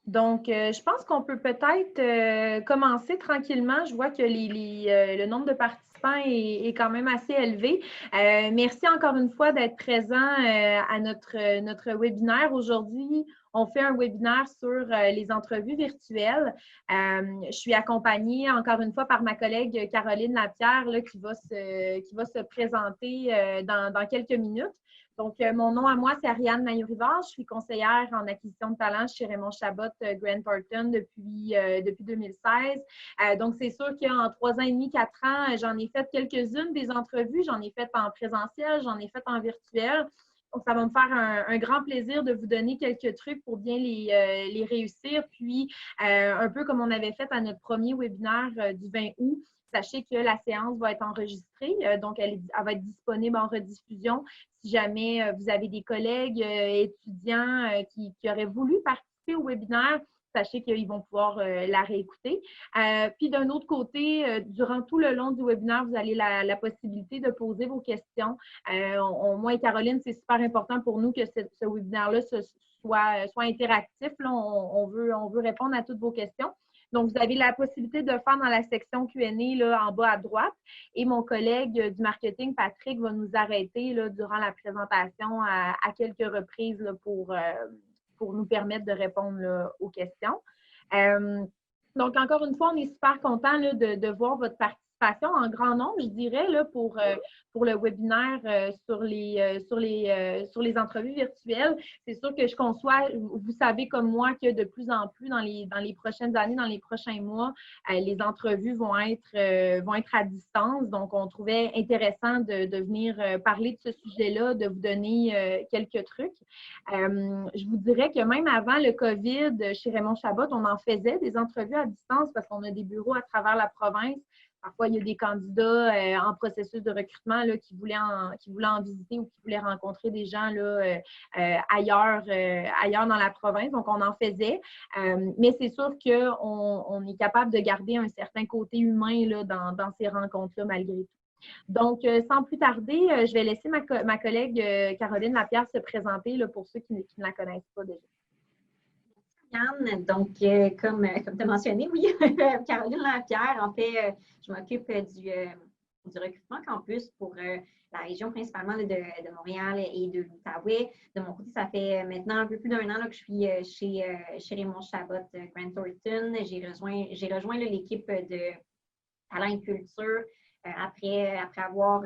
Donc, je pense qu'on peut peut-être commencer tranquillement. Je vois que le nombre de participants est quand même assez élevé. Merci encore une fois d'être présent à notre webinaire. Aujourd'hui, on fait un webinaire sur les entrevues virtuelles. Je suis accompagnée encore une fois par ma collègue Caroline Lapierre là, qui va se présenter dans quelques minutes. Donc, mon nom à moi, c'est Ariane Maillot-Rivard. Je suis conseillère en acquisition de talent chez Raymond Chabot Grant Thornton depuis 2016. Donc, c'est sûr qu'en 3 ans et demi, 4 ans, j'en ai fait quelques-unes des entrevues. J'en ai fait en présentiel, j'en ai fait en virtuel. Donc, ça va me faire un grand plaisir de vous donner quelques trucs pour bien les réussir. Puis, un peu comme on avait fait à notre premier webinaire du 20 août, sachez que la séance va être enregistrée, donc elle va être disponible en rediffusion. Si jamais vous avez des collègues étudiants qui auraient voulu participer au webinaire, sachez qu'ils vont pouvoir la réécouter. Puis d'un autre côté, durant tout le long du webinaire, vous avez la possibilité de poser vos questions. Moi et Caroline, c'est super important pour nous que ce webinaire-là soit interactif. Là, on veut répondre à toutes vos questions. Donc, vous avez la possibilité de le faire dans la section Q&A là, en bas à droite. Et mon collègue du marketing, Patrick, va nous arrêter là, durant la présentation à quelques reprises là, pour nous permettre de répondre là, aux questions. Donc, encore une fois, on est super content là, de voir votre participation en grand nombre, je dirais, là, pour le webinaire sur les entrevues virtuelles. C'est sûr que je conçois, vous savez comme moi, que de plus en plus dans les prochaines années, dans les prochains mois, les entrevues vont être à distance. Donc, on trouvait intéressant de venir parler de ce sujet-là, de vous donner quelques trucs. Je vous dirais que même avant le COVID, chez Raymond Chabot, on en faisait des entrevues à distance parce qu'on a des bureaux à travers la province. Parfois, il y a des candidats en processus de recrutement là, qui voulaient en visiter ou qui voulaient rencontrer des gens là, ailleurs dans la province. Donc, on en faisait. Mais c'est sûr qu'on est capable de garder un certain côté humain là, dans ces rencontres-là, malgré tout. Donc, sans plus tarder, je vais laisser ma collègue Caroline Lapierre se présenter là, pour ceux qui ne la connaissent pas déjà. Donc, comme tu as mentionné, oui, Caroline Lapierre, en fait, je m'occupe du recrutement campus pour la région principalement de Montréal et de l'Outaouais. De mon côté, ça fait maintenant un peu plus d'1 an là, que je suis chez Raymond Chabot Grant Thornton. J'ai rejoint l'équipe de talent et culture après avoir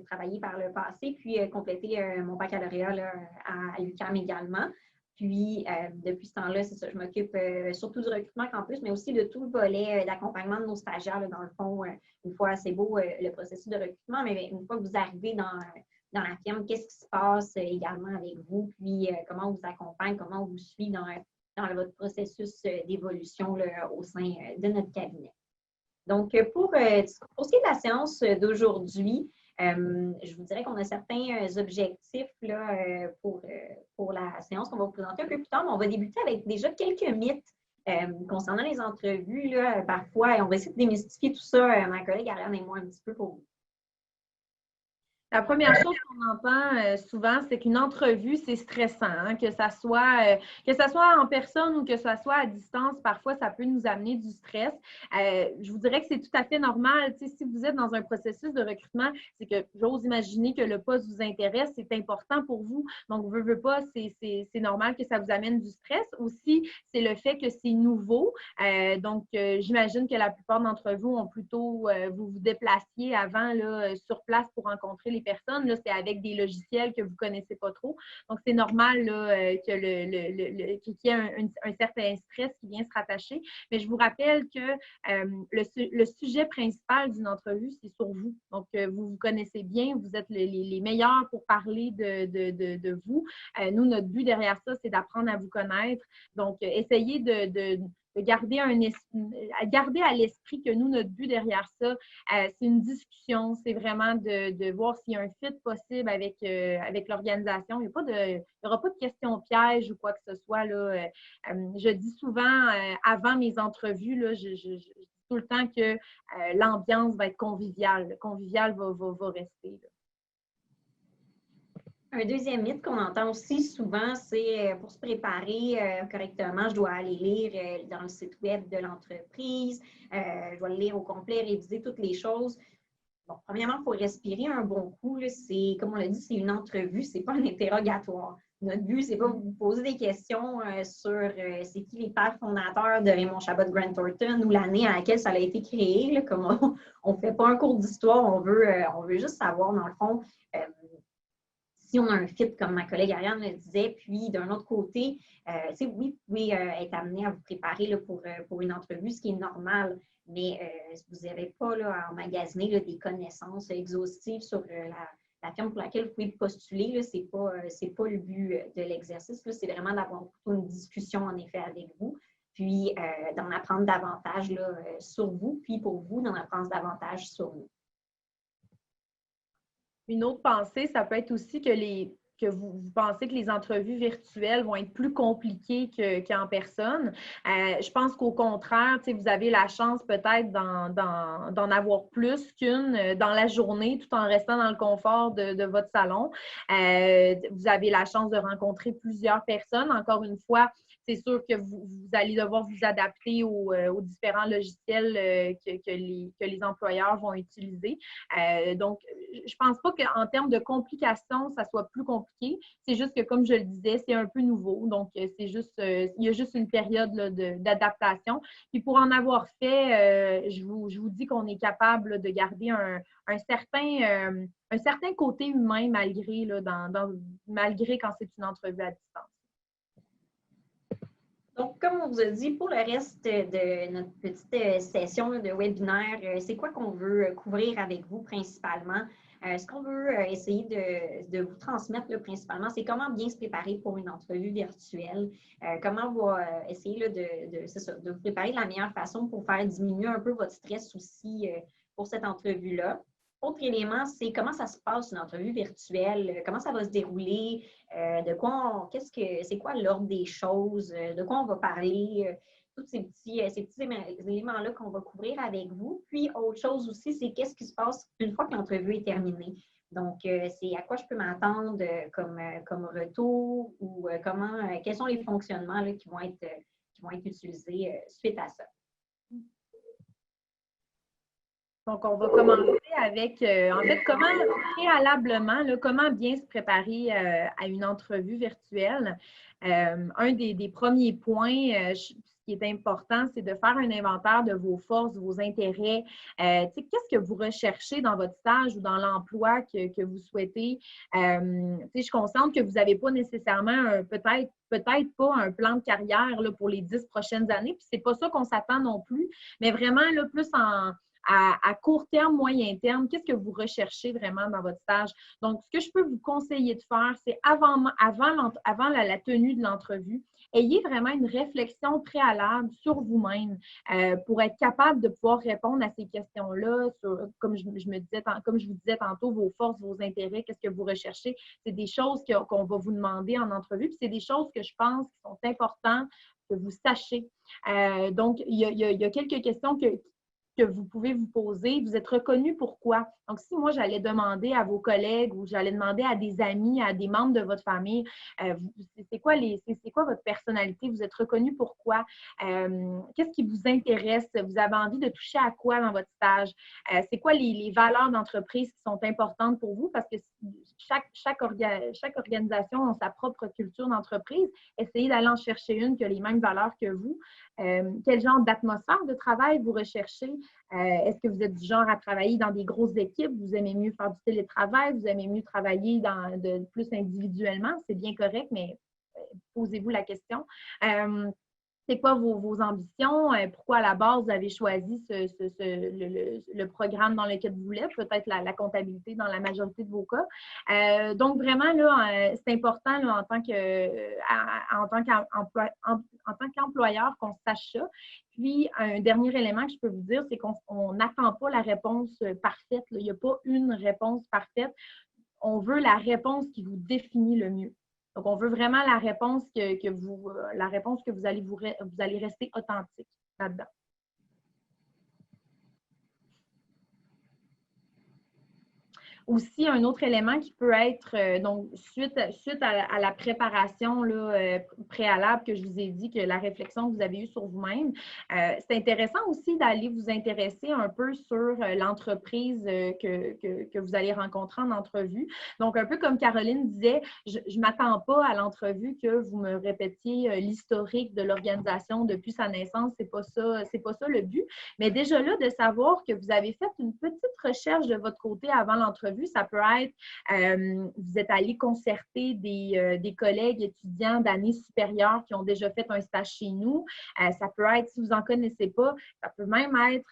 travaillé par le passé, puis complété mon baccalauréat là, à l'UQAM également. Puis, depuis ce temps-là, c'est ça, je m'occupe surtout du recrutement campus, mais aussi de tout le volet d'accompagnement de nos stagiaires. Là, dans le fond, une fois, c'est beau le processus de recrutement, mais une fois que vous arrivez dans la firme, qu'est-ce qui se passe également avec vous, puis comment on vous accompagne, comment on vous suit dans votre processus d'évolution au sein de notre cabinet. Donc, pour ce qui est de la séance d'aujourd'hui, je vous dirais qu'on a certains objectifs là, pour la séance qu'on va vous présenter un peu plus tard, mais on va débuter avec déjà quelques mythes concernant les entrevues. Là, parfois, et on va essayer de démystifier tout ça, ma collègue Ariane et moi, un petit peu pour vous. La première chose qu'on entend souvent, c'est qu'une entrevue, c'est stressant. Hein? Que ça soit en personne ou que ça soit à distance, parfois, ça peut nous amener du stress. Je vous dirais que c'est tout à fait normal. Tu sais, si vous êtes dans un processus de recrutement, c'est que j'ose imaginer que le poste vous intéresse, c'est important pour vous. Donc, vous ne pas, c'est normal que ça vous amène du stress. Aussi, c'est le fait que c'est nouveau. Donc, j'imagine que la plupart d'entre vous ont plutôt, vous vous déplaciez avant là, sur place pour rencontrer les personnes. Là, c'est avec des logiciels que vous ne connaissez pas trop. Donc, c'est normal là, qu'il y ait un certain stress qui vient se rattacher. Mais je vous rappelle que le sujet principal d'une entrevue, c'est sur vous. Donc, vous vous connaissez bien, vous êtes les meilleurs pour parler de vous. Nous, notre but derrière ça, c'est d'apprendre à vous connaître. Donc, essayez de garder à l'esprit que nous, notre but derrière ça, c'est une discussion, c'est vraiment de voir s'il y a un fit possible avec l'organisation. Il n'y aura pas de questions pièges ou quoi que ce soit. Là. Je dis souvent, avant mes entrevues, là, je dis tout le temps que l'ambiance va être conviviale. Le convivial va rester. Là. Un deuxième mythe qu'on entend aussi souvent, c'est pour se préparer correctement, je dois aller lire dans le site web de l'entreprise, je dois le lire au complet, réviser toutes les choses. Bon, premièrement, il faut respirer un bon coup. C'est, comme on l'a dit, c'est une entrevue, ce n'est pas un interrogatoire. Notre but, c'est pas vous poser des questions sur c'est qui les pères fondateurs de Raymond Chabot Grant Thornton ou l'année à laquelle ça a été créé. Là, comme on ne fait pas un cours d'histoire, on veut juste savoir, dans le fond, si on a un fit, comme ma collègue Ariane le disait. Puis, d'un autre côté, oui, vous pouvez être amené à vous préparer là, pour une entrevue, ce qui est normal. Mais vous n'avez pas là, à emmagasiner là, des connaissances exhaustives sur la firme pour laquelle vous pouvez postuler. Ce n'est pas le but de l'exercice. C'est vraiment d'avoir une discussion, en effet, avec vous, puis d'en apprendre davantage là, sur vous, puis pour vous, d'en apprendre davantage sur nous. Une autre pensée, ça peut être aussi que vous pensez que les entrevues virtuelles vont être plus compliquées qu'en personne. Je pense qu'au contraire, vous avez la chance peut-être d'en avoir plus qu'une dans la journée, tout en restant dans le confort de votre salon. Vous avez la chance de rencontrer plusieurs personnes. Encore une fois, c'est sûr que vous allez devoir vous adapter aux différents logiciels que les employeurs vont utiliser. Donc, je ne pense pas qu'en termes de complications, ça soit plus compliqué. C'est juste que, comme je le disais, c'est un peu nouveau. Donc, c'est juste, il y a juste une période là, d'adaptation. Puis pour en avoir fait, je vous dis qu'on est capable de garder un certain côté humain malgré, là, malgré quand c'est une entrevue à distance. Donc, comme on vous a dit, pour le reste de notre petite session de webinaire, c'est quoi qu'on veut couvrir avec vous principalement? Ce qu'on veut essayer de vous transmettre là, principalement, c'est comment bien se préparer pour une entrevue virtuelle, comment on va essayer là, de vous préparer de la meilleure façon pour faire diminuer un peu votre stress aussi pour cette entrevue-là. Autre élément, c'est comment ça se passe une entrevue virtuelle, comment ça va se dérouler, c'est quoi l'ordre des choses, de quoi on va parler, tous ces petits éléments-là qu'on va couvrir avec vous. Puis, autre chose aussi, c'est qu'est-ce qui se passe une fois que l'entrevue est terminée. Donc, c'est à quoi je peux m'attendre comme retour ou quels sont les fonctionnements là, qui vont être utilisés suite à ça. Donc, on va commencer avec, en fait, préalablement, là, comment bien se préparer à une entrevue virtuelle. Un des premiers points, ce qui est important, c'est de faire un inventaire de vos forces, vos intérêts. Qu'est-ce que vous recherchez dans votre stage ou dans l'emploi que vous souhaitez? Je suis consciente que vous n'avez pas nécessairement peut-être pas un plan de carrière là, pour les 10 prochaines années, puis c'est pas ça qu'on s'attend non plus, mais vraiment là, plus à court terme, moyen terme, qu'est-ce que vous recherchez vraiment dans votre stage? Donc, ce que je peux vous conseiller de faire, c'est avant la tenue de l'entrevue, ayez vraiment une réflexion préalable sur vous-même pour être capable de pouvoir répondre à ces questions-là, comme je vous disais tantôt, vos forces, vos intérêts, qu'est-ce que vous recherchez. C'est des choses qu'on va vous demander en entrevue, puis c'est des choses que je pense qui sont importantes que vous sachiez. Donc, il y a quelques questions que vous pouvez vous poser. Vous êtes reconnu pourquoi? Donc, si moi, j'allais demander à vos collègues ou j'allais demander à des amis, à des membres de votre famille, c'est quoi votre personnalité? Vous êtes reconnu pourquoi? Qu'est-ce qui vous intéresse? Vous avez envie de toucher à quoi dans votre stage? C'est quoi les valeurs d'entreprise qui sont importantes pour vous? Parce que chaque organisation a sa propre culture d'entreprise. Essayez d'aller en chercher une qui a les mêmes valeurs que vous. Quel genre d'atmosphère de travail vous recherchez? Est-ce que vous êtes du genre à travailler dans des grosses équipes? Vous aimez mieux faire du télétravail? Vous aimez mieux travailler plus individuellement? C'est bien correct, mais posez-vous la question. C'est quoi vos ambitions? Pourquoi à la base vous avez choisi le programme dans lequel vous voulez? Peut-être la comptabilité dans la majorité de vos cas. Donc, vraiment, là, c'est important là, en tant qu'employeur qu'on sache ça. Puis, un dernier élément que je peux vous dire, c'est qu'on n'attend pas la réponse parfaite. Là. Il n'y a pas une réponse parfaite. On veut la réponse qui vous définit le mieux. Donc, on veut vraiment la réponse que vous allez rester authentique là-dedans. Aussi, un autre élément qui peut être, donc, suite à la préparation là, préalable que je vous ai dit, que la réflexion que vous avez eue sur vous-même, c'est intéressant aussi d'aller vous intéresser un peu sur l'entreprise que vous allez rencontrer en entrevue. Donc, un peu comme Caroline disait, je ne m'attends pas à l'entrevue que vous me répétiez l'historique de l'organisation depuis sa naissance. C'est pas ça le but. Mais déjà là, de savoir que vous avez fait une petite recherche de votre côté avant l'entrevue, ça peut être, vous êtes allé concerter des collègues étudiants d'années supérieures qui ont déjà fait un stage chez nous. Ça peut être, si vous n'en connaissez pas, ça peut même être,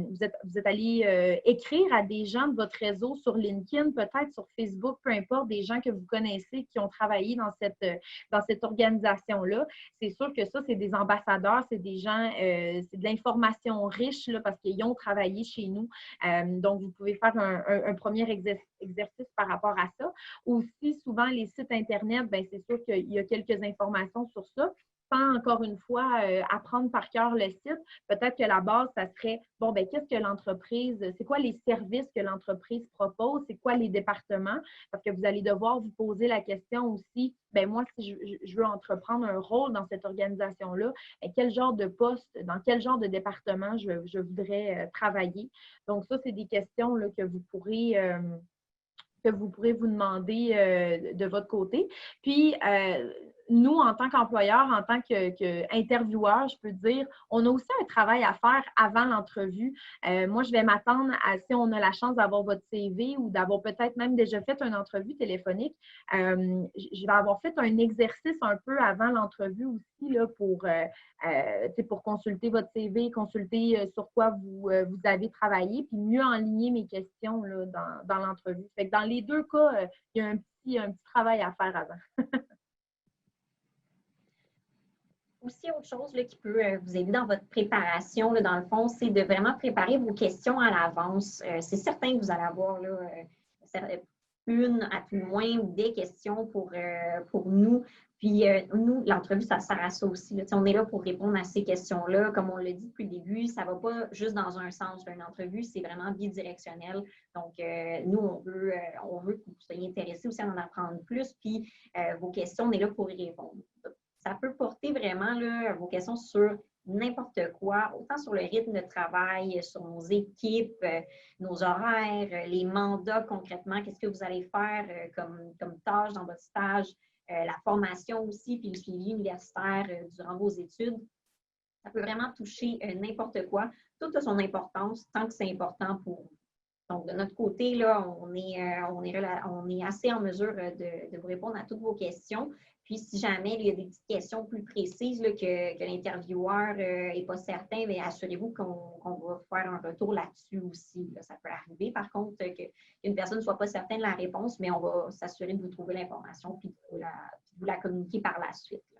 vous êtes allé écrire à des gens de votre réseau sur LinkedIn, peut-être sur Facebook, peu importe, des gens que vous connaissez qui ont travaillé dans cette organisation-là. C'est sûr que ça, c'est des ambassadeurs, c'est des gens, c'est de l'information riche là, parce qu'ils ont travaillé chez nous. Donc, vous pouvez faire un premier exercice par rapport à ça. Aussi, souvent, les sites Internet, bien, c'est sûr qu'il y a quelques informations sur ça. Sans, encore une fois, apprendre par cœur le site, peut-être que la base, ça serait, bon, ben qu'est-ce que l'entreprise, c'est quoi les services que l'entreprise propose, c'est quoi les départements, parce que vous allez devoir vous poser la question aussi, ben moi, si je veux entreprendre un rôle dans cette organisation-là, quel genre de poste, dans quel genre de département je voudrais travailler. Donc, ça, c'est des questions là, que vous pourrez vous demander de votre côté. Puis, nous, en tant qu'employeur, en tant qu'intervieweur, je peux dire, on a aussi un travail à faire avant l'entrevue. Moi, je vais m'attendre à, si on a la chance d'avoir votre CV ou d'avoir peut-être même déjà fait une entrevue téléphonique, je vais avoir fait un exercice un peu avant l'entrevue aussi là, pour consulter votre CV, consulter sur quoi vous avez travaillé, puis mieux enligner mes questions là, dans l'entrevue. Fait que dans les deux cas, il y a un petit travail à faire avant. Aussi, autre chose là, qui peut vous aider dans votre préparation, là, dans le fond, c'est de vraiment préparer vos questions à l'avance. C'est certain que vous allez avoir là, une, à tout le moins, des questions pour nous. Puis, nous, l'entrevue, ça sert à ça aussi. Là. On est là pour répondre à ces questions-là. Comme on l'a dit depuis le début, ça ne va pas juste dans un sens. Une entrevue, c'est vraiment bidirectionnel. Donc, nous, on veut que vous soyez intéressés aussi à en apprendre plus. Puis, vos questions, on est là pour y répondre. Ça peut porter vraiment là, vos questions sur n'importe quoi, autant sur le rythme de travail, sur nos équipes, nos horaires, les mandats concrètement, qu'est-ce que vous allez faire comme tâche dans votre stage, la formation aussi, puis le suivi universitaire durant vos études. Ça peut vraiment toucher n'importe quoi. Tout a son importance tant que c'est important pour vous. Donc, de notre côté, là, on est assez en mesure de vous répondre à toutes vos questions. Puis, si jamais il y a des petites questions plus précises là, que l'intervieweur n'est pas certain, mais assurez-vous qu'on va faire un retour là-dessus aussi. Là. Ça peut arriver, par contre, qu'une personne ne soit pas certaine de la réponse, mais on va s'assurer de vous trouver l'information puis de vous la communiquer par la suite. Là.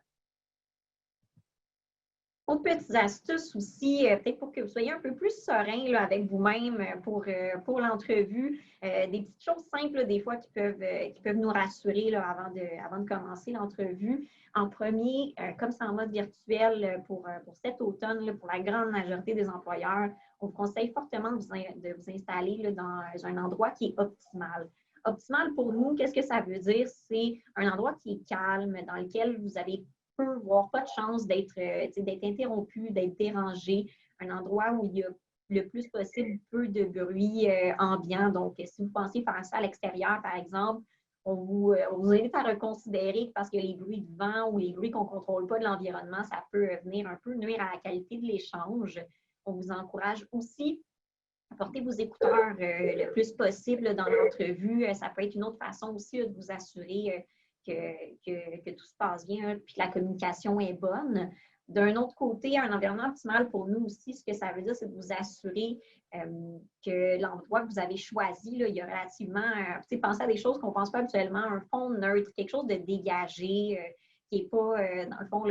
Autres petites astuces aussi, peut-être pour que vous soyez un peu plus serein là, avec vous-même pour l'entrevue. Des petites choses simples, là, des fois, qui peuvent nous rassurer là, avant de commencer l'entrevue. En premier, comme c'est en mode virtuel pour cet automne, là, pour la grande majorité des employeurs, on vous conseille fortement de vous installer là, dans un endroit qui est optimal. Optimal pour nous, qu'est-ce que ça veut dire? C'est un endroit qui est calme, dans lequel vous avez peu, voire pas de chance d'être interrompu, d'être dérangé, un endroit où il y a le plus possible peu de bruit ambiant. Donc, si vous pensez faire ça à l'extérieur, par exemple, on vous invite à reconsidérer parce que les bruits de vent ou les bruits qu'on ne contrôle pas de l'environnement, ça peut venir un peu nuire à la qualité de l'échange. On vous encourage aussi à porter vos écouteurs le plus possible dans l'entrevue. Ça peut être une autre façon aussi de vous assurer que tout se passe bien, puis que la communication est bonne. D'un autre côté, un environnement optimal pour nous aussi, ce que ça veut dire, c'est de vous assurer que l'endroit que vous avez choisi, là, il y a relativement, pensez à des choses qu'on ne pense pas habituellement, un fond neutre, quelque chose de dégagé, qui n'est pas, dans le fond,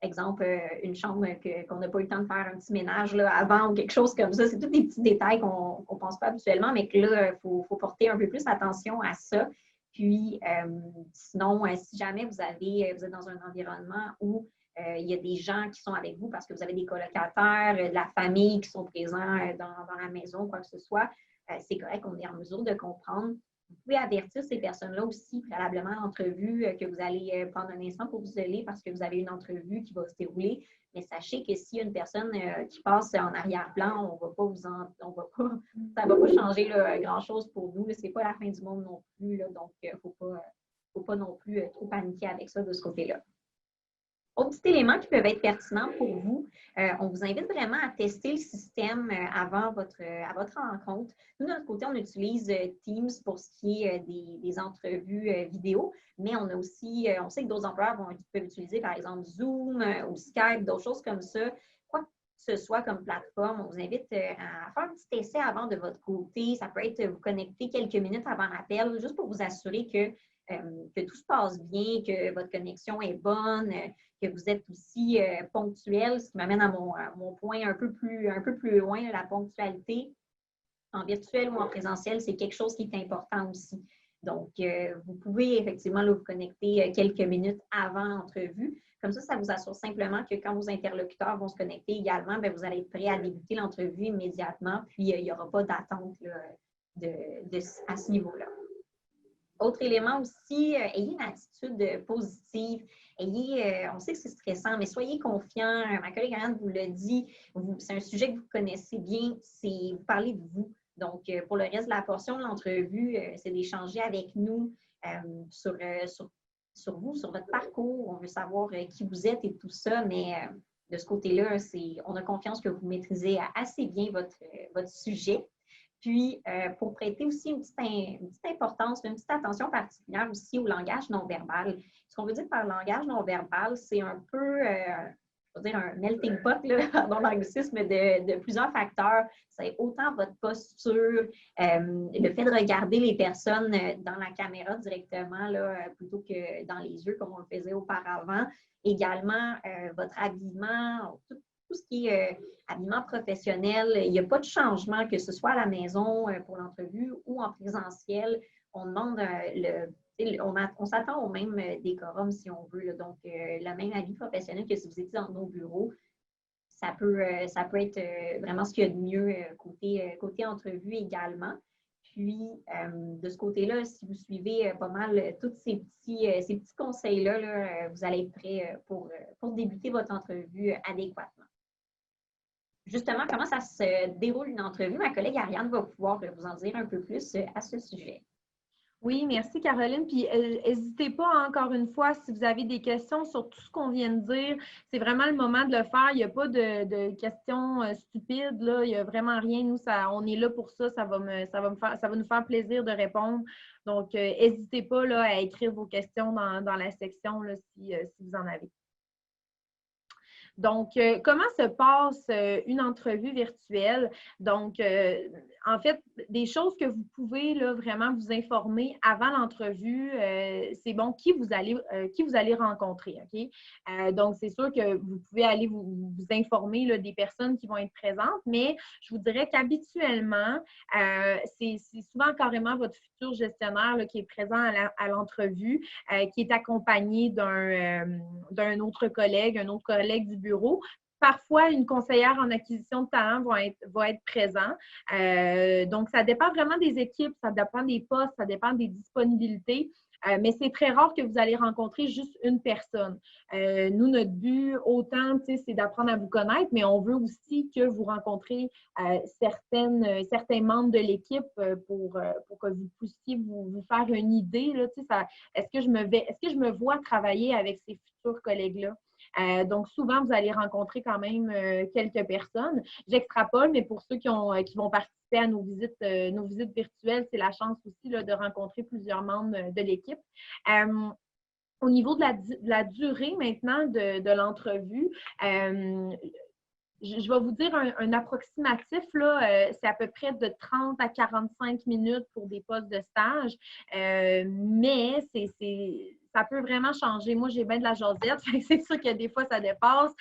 exemple, une chambre qu'on n'a pas eu le temps de faire un petit ménage là, avant ou quelque chose comme ça. C'est tous des petits détails qu'on ne pense pas habituellement, mais que là, il faut porter un peu plus attention à ça. Puis, sinon, si jamais vous êtes dans un environnement où il y a des gens qui sont avec vous parce que vous avez des colocataires, de la famille qui sont présents dans la maison, quoi que ce soit, c'est correct, on est en mesure de comprendre. Vous pouvez avertir ces personnes-là aussi préalablement à l'entrevue que vous allez prendre un instant pour vous isoler parce que vous avez une entrevue qui va se dérouler. Mais sachez que s'il y a une personne qui passe en arrière-plan, on va pas ça ne va pas changer grand-chose pour vous. Ce n'est pas la fin du monde non plus. Là, donc, il ne faut pas non plus trop paniquer avec ça de ce côté-là. Autre petit élément qui peuvent être pertinents pour vous, on vous invite vraiment à tester le système avant à votre rencontre. Nous, de notre côté, on utilise Teams pour ce qui est des entrevues vidéo, mais on a aussi, on sait que d'autres employeurs peuvent utiliser, par exemple, Zoom ou Skype, d'autres choses comme ça. Quoi que ce soit comme plateforme, on vous invite à faire un petit essai avant de votre côté. Ça peut être vous connecter quelques minutes avant l'appel, juste pour vous assurer que tout se passe bien, que votre connexion est bonne, que vous êtes aussi ponctuel, ce qui m'amène à mon point un peu plus loin, la ponctualité en virtuel ou en présentiel, c'est quelque chose qui est important aussi. Donc, vous pouvez effectivement là, vous connecter quelques minutes avant l'entrevue. Comme ça vous assure simplement que quand vos interlocuteurs vont se connecter également, bien, vous allez être prêt à débuter l'entrevue immédiatement, puis il n'y aura pas d'attente à ce niveau-là. Autre élément aussi, ayez une attitude positive. On sait que c'est stressant, mais soyez confiants. Ma collègue Ariane vous l'a dit, c'est un sujet que vous connaissez bien, c'est vous parlez de vous. Donc, pour le reste de la portion de l'entrevue, c'est d'échanger avec nous sur vous, sur votre parcours. On veut savoir qui vous êtes et tout ça, mais de ce côté-là, on a confiance que vous maîtrisez assez bien votre sujet. Puis, pour prêter aussi une petite importance, une petite attention particulière aussi au langage non-verbal. Ce qu'on veut dire par langage non-verbal, c'est un peu, je veux dire, un melting pot, là, dans l'anglicisme de plusieurs facteurs. C'est autant votre posture, le fait de regarder les personnes dans la caméra directement, là, plutôt que dans les yeux, comme on le faisait auparavant. Également, votre habillement, tout ce qui est habillement professionnel, il n'y a pas de changement, que ce soit à la maison pour l'entrevue ou en présentiel. On demande on s'attend au même décorum si on veut. Là. Donc, le même habit professionnel que si vous étiez dans nos bureaux, ça peut être vraiment ce qu'il y a de mieux côté entrevue également. Puis, de ce côté-là, si vous suivez pas mal tous ces petits conseils-là, là, vous allez être prêt pour débuter votre entrevue adéquatement. Justement, comment ça se déroule une entrevue? Ma collègue Ariane va pouvoir vous en dire un peu plus à ce sujet. Oui, merci Caroline. Puis n'hésitez pas encore une fois, si vous avez des questions sur tout ce qu'on vient de dire, c'est vraiment le moment de le faire. Il n'y a pas de questions stupides, là. Il n'y a vraiment rien. Nous, on est là pour ça. Ça va nous faire plaisir de répondre. Donc, n'hésitez pas là, à écrire vos questions dans la section là, si vous en avez. Donc, comment se passe une entrevue virtuelle? Donc, en fait, des choses que vous pouvez là, vraiment vous informer avant l'entrevue, c'est bon, qui vous allez rencontrer, OK? Donc, c'est sûr que vous pouvez aller vous informer là, des personnes qui vont être présentes, mais je vous dirais qu'habituellement, c'est souvent carrément votre futur gestionnaire là, qui est présent à l'entrevue, qui est accompagné d'un autre collègue du bureau. Parfois, une conseillère en acquisition de talent va être présent. Donc, ça dépend vraiment des équipes, ça dépend des postes, ça dépend des disponibilités. Mais c'est très rare que vous allez rencontrer juste une personne. Nous, notre but, autant, c'est d'apprendre à vous connaître, mais on veut aussi que vous rencontrez certains membres de l'équipe pour que vous puissiez vous faire une idée. Est-ce que je me vois travailler avec ces futurs collègues-là? Donc, souvent, vous allez rencontrer quand même quelques personnes. J'extrapole, mais pour ceux qui vont participer à nos visites virtuelles, c'est la chance aussi là, de rencontrer plusieurs membres de l'équipe. Au niveau de la durée maintenant de l'entrevue, je vais vous dire un approximatif, là, c'est à peu près de 30 à 45 minutes pour des postes de stage, mais ça peut vraiment changer. Moi, j'ai bien de la jasette, c'est sûr que des fois, ça dépasse.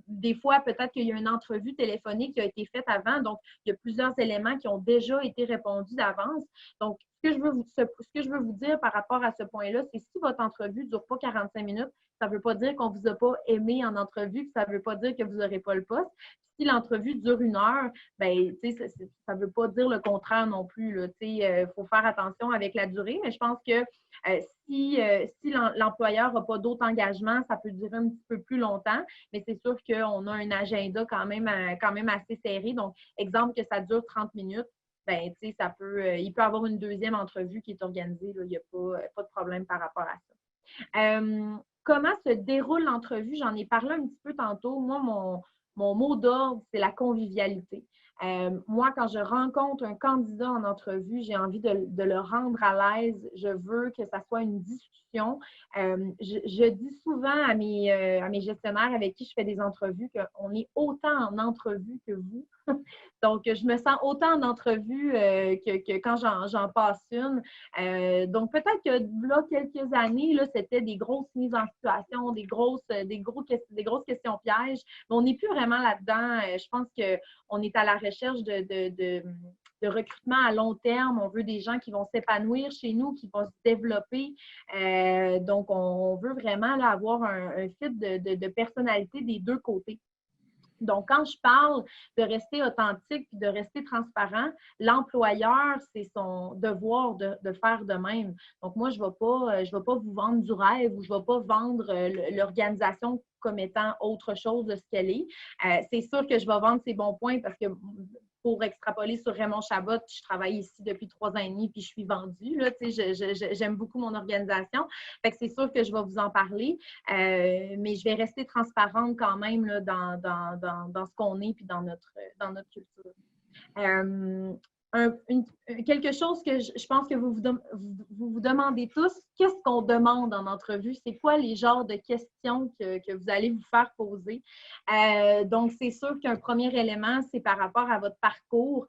Des fois, peut-être qu'il y a une entrevue téléphonique qui a été faite avant, donc il y a plusieurs éléments qui ont déjà été répondus d'avance. Donc, Ce que je veux vous dire par rapport à ce point-là, c'est si votre entrevue ne dure pas 45 minutes, ça ne veut pas dire qu'on ne vous a pas aimé en entrevue, puis ça ne veut pas dire que vous n'aurez pas le poste. Si l'entrevue dure 1 heure, ben, ça ne veut pas dire le contraire non plus. Il faut faire attention avec la durée, mais je pense que si l'employeur n'a pas d'autres engagements, ça peut durer un petit peu plus longtemps, mais c'est sûr qu'on a un agenda quand même assez serré. Donc, exemple que ça dure 30 minutes, ben, il peut y avoir une deuxième entrevue qui est organisée. Là, il n'y a pas de problème par rapport à ça. Comment se déroule l'entrevue? J'en ai parlé un petit peu tantôt. Moi, mon mot d'ordre, c'est la convivialité. Moi, quand je rencontre un candidat en entrevue, j'ai envie de le rendre à l'aise. Je veux que ça soit une discussion. Je dis souvent à mes gestionnaires avec qui je fais des entrevues qu'on est autant en entrevue que vous. Donc, je me sens autant en entrevue que quand j'en passe une. Donc, peut-être que là, quelques années, là, c'était des grosses mises en situation, des grosses questions pièges, mais on n'est plus vraiment là-dedans. Je pense qu'on est à la recherche de recrutement à long terme. On veut des gens qui vont s'épanouir chez nous, qui vont se développer. Donc, on veut vraiment là, avoir un fit de personnalité des deux côtés. Donc, quand je parle de rester authentique et de rester transparent, l'employeur, c'est son devoir de faire de même. Donc, moi, je ne vais pas vous vendre du rêve ou je ne vais pas vendre l'organisation comme étant autre chose de ce qu'elle est. C'est sûr que je vais vendre ses bons points parce que pour extrapoler sur Raymond Chabot, je travaille ici depuis 3 ans et demi puis je suis vendue. Là, j'aime beaucoup mon organisation. Fait que c'est sûr que je vais vous en parler, mais je vais rester transparente quand même là, dans ce qu'on est puis dans notre culture. Quelque chose que je pense que vous vous demandez tous, qu'est-ce qu'on demande en entrevue? C'est quoi les genres de questions que vous allez vous faire poser? Donc, c'est sûr qu'un premier élément, c'est par rapport à votre parcours.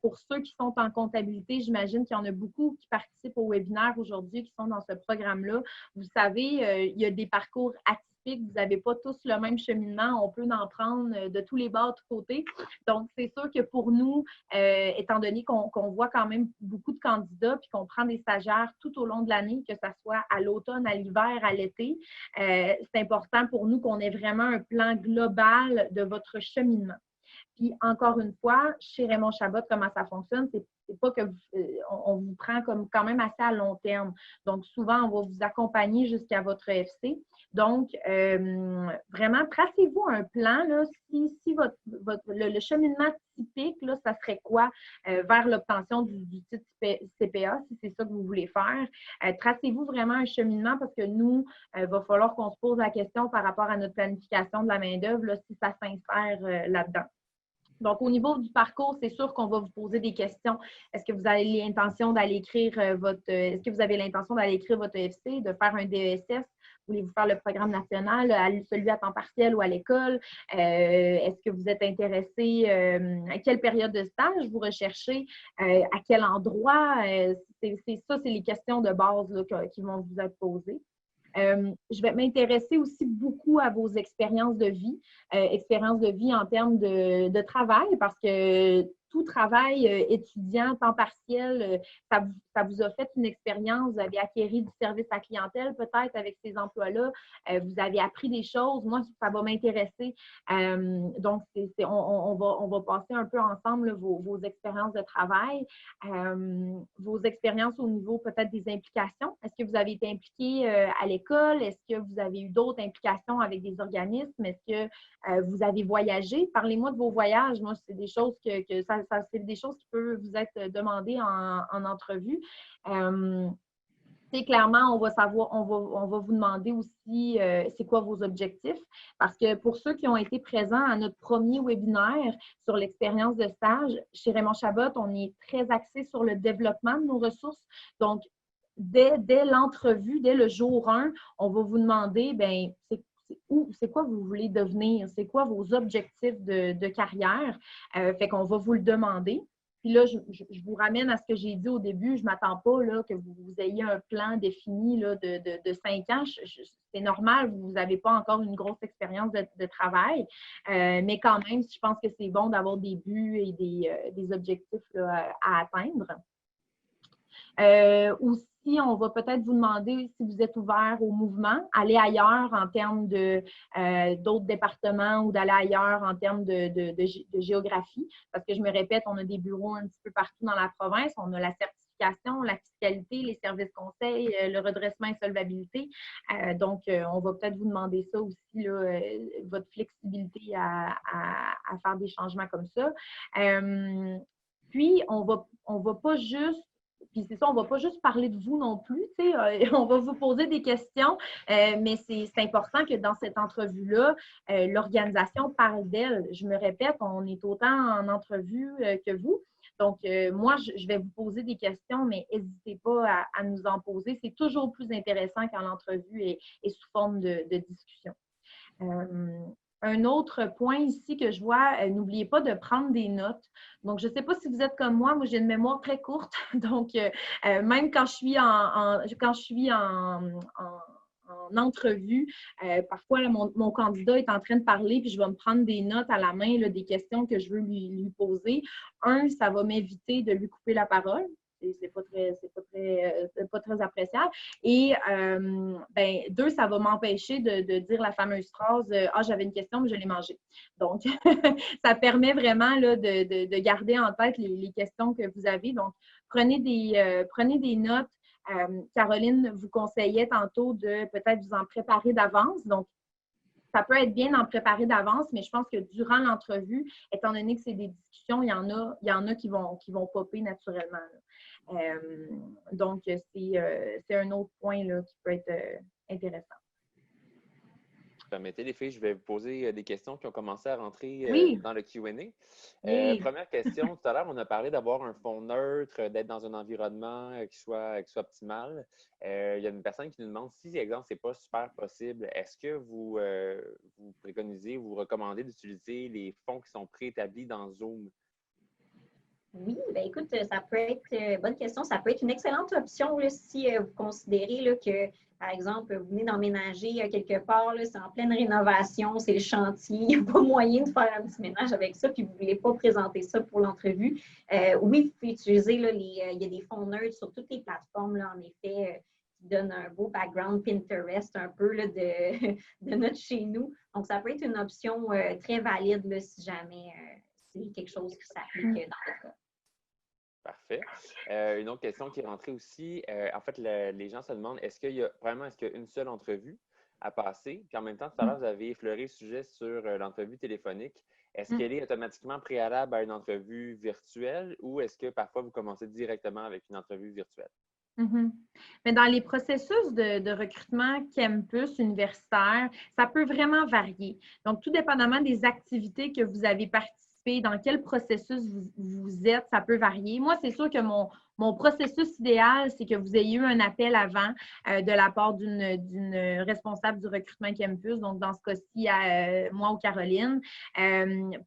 Pour ceux qui sont en comptabilité, j'imagine qu'il y en a beaucoup qui participent au webinaire aujourd'hui, qui sont dans ce programme-là. Vous savez, il y a des parcours atypiques. Vous n'avez pas tous le même cheminement. On peut en prendre de tous les bords, de tous côtés. Donc, c'est sûr que pour nous, étant donné qu'on voit quand même beaucoup de candidats puis qu'on prend des stagiaires tout au long de l'année, que ce soit à l'automne, à l'hiver, à l'été, c'est important pour nous qu'on ait vraiment un plan global de votre cheminement. Puis, encore une fois, chez Raymond Chabot, comment ça fonctionne, c'est pas que on vous prend comme quand même assez à long terme. Donc, souvent, on va vous accompagner jusqu'à votre EFC. Donc, vraiment, tracez-vous un plan. Là, si le cheminement typique, là, ça serait quoi vers l'obtention du titre CPA, si c'est ça que vous voulez faire. Tracez-vous vraiment un cheminement parce que nous, il va falloir qu'on se pose la question par rapport à notre planification de la main-d'œuvre, si ça s'insère là-dedans. Donc, au niveau du parcours, c'est sûr qu'on va vous poser des questions. Est-ce que vous avez l'intention d'aller écrire est-ce que vous avez l'intention d'aller écrire votre EFC, de faire un DESS? Voulez-vous faire le programme national, celui à temps partiel ou à l'école? Est-ce que vous êtes intéressé à quelle période de stage vous recherchez? À quel endroit? C'est les questions de base là, qui vont vous être posées. Je vais m'intéresser aussi beaucoup à vos expériences de vie en termes de travail, parce que tout travail étudiant, temps partiel, ça vous a fait une expérience, vous avez acquéri du service à clientèle peut-être avec ces emplois-là, vous avez appris des choses, moi ça va m'intéresser. Donc, on va passer un peu ensemble là, vos expériences de travail, vos expériences au niveau peut-être des implications. Est-ce que vous avez été impliqué à l'école? Est-ce que vous avez eu d'autres implications avec des organismes? Est-ce que vous avez voyagé? Parlez-moi de vos voyages. Moi, c'est des choses c'est des choses qui peuvent vous être demandées en entrevue. Clairement, on va vous demander aussi c'est quoi vos objectifs. Parce que pour ceux qui ont été présents à notre premier webinaire sur l'expérience de stage, chez Raymond Chabot, on est très axé sur le développement de nos ressources. Donc, dès l'entrevue, dès le jour 1, on va vous demander, bien, c'est quoi vous voulez devenir? C'est quoi vos objectifs de carrière? Fait qu'on va vous le demander. Puis là, je vous ramène à ce que j'ai dit au début. Je ne m'attends pas là, que vous ayez un plan défini là, de 5 ans. C'est normal, vous n'avez pas encore une grosse expérience de travail. Mais quand même, je pense que c'est bon d'avoir des buts et des objectifs là, à atteindre. Aussi, on va peut-être vous demander si vous êtes ouvert au mouvement, aller ailleurs en termes d'autres départements ou d'aller ailleurs en termes de géographie. Parce que je me répète, on a des bureaux un petit peu partout dans la province. On a la certification, la fiscalité, les services conseils, le redressement et solvabilité. Donc, on va peut-être vous demander ça aussi, là, votre flexibilité à faire des changements comme ça. Puis, on va pas juste puis c'est ça, on ne va pas juste parler de vous non plus, on va vous poser des questions, mais c'est important que dans cette entrevue-là, l'organisation parle d'elle. Je me répète, on est autant en entrevue que vous. Donc, moi, je vais vous poser des questions, mais n'hésitez pas à nous en poser. C'est toujours plus intéressant quand l'entrevue est sous forme de discussion. Un autre point ici que je vois, n'oubliez pas de prendre des notes. Donc, je ne sais pas si vous êtes comme moi j'ai une mémoire très courte. Donc, même quand je suis en entrevue, parfois, là, mon candidat est en train de parler, puis je vais me prendre des notes à la main, là, des questions que je veux lui poser. Ça va m'éviter de lui couper la parole. C'est pas très appréciable. Et deux, ça va m'empêcher de dire la fameuse phrase Ah, j'avais une question, mais je l'ai mangée. Donc, ça permet vraiment là, de garder en tête les questions que vous avez. Donc, prenez des notes. Caroline vous conseillait tantôt de peut-être vous en préparer d'avance. Donc, ça peut être bien d'en préparer d'avance, mais je pense que durant l'entrevue, étant donné que c'est des discussions, il y en a qui vont popper naturellement. Donc, c'est un autre point là, qui peut être intéressant. Permettez les filles, je vais vous poser des questions qui ont commencé à rentrer dans le Q&A. Oui. Première question, tout à l'heure, on a parlé d'avoir un fond neutre, d'être dans un environnement qui soit optimal. Il y a une personne qui nous demande si, exemple, ce n'est pas super possible, est-ce que vous préconisez, vous recommandez d'utiliser les fonds qui sont préétablis dans Zoom? Oui, bien écoute, ça peut être, bonne question, ça peut être une excellente option là, si vous considérez là, que, par exemple, vous venez d'emménager quelque part, c'est en pleine rénovation, c'est le chantier, il n'y a pas moyen de faire un petit ménage avec ça, puis vous ne voulez pas présenter ça pour l'entrevue. Oui, vous pouvez utiliser, là, il y a des fonds neutres sur toutes les plateformes, là, en effet, qui donnent un beau background Pinterest un peu là, de notre chez nous. Donc, ça peut être une option très valide là, si jamais c'est quelque chose qui s'applique dans votre cas. Parfait. Une autre question qui est rentrée aussi, en fait, les gens se demandent, est-ce qu'il y a une seule entrevue à passer? Puis en même temps, tout à l'heure, vous avez effleuré le sujet sur l'entrevue téléphonique. Est-ce qu'elle est automatiquement préalable à une entrevue virtuelle ou est-ce que parfois vous commencez directement avec une entrevue virtuelle? Mais dans les processus de recrutement campus universitaire, ça peut vraiment varier. Donc, tout dépendamment des activités que vous avez participé, dans quel processus vous êtes, ça peut varier. Moi, c'est sûr que mon processus idéal, c'est que vous ayez eu un appel avant de la part d'une responsable du recrutement campus. Donc, dans ce cas-ci, moi ou Caroline.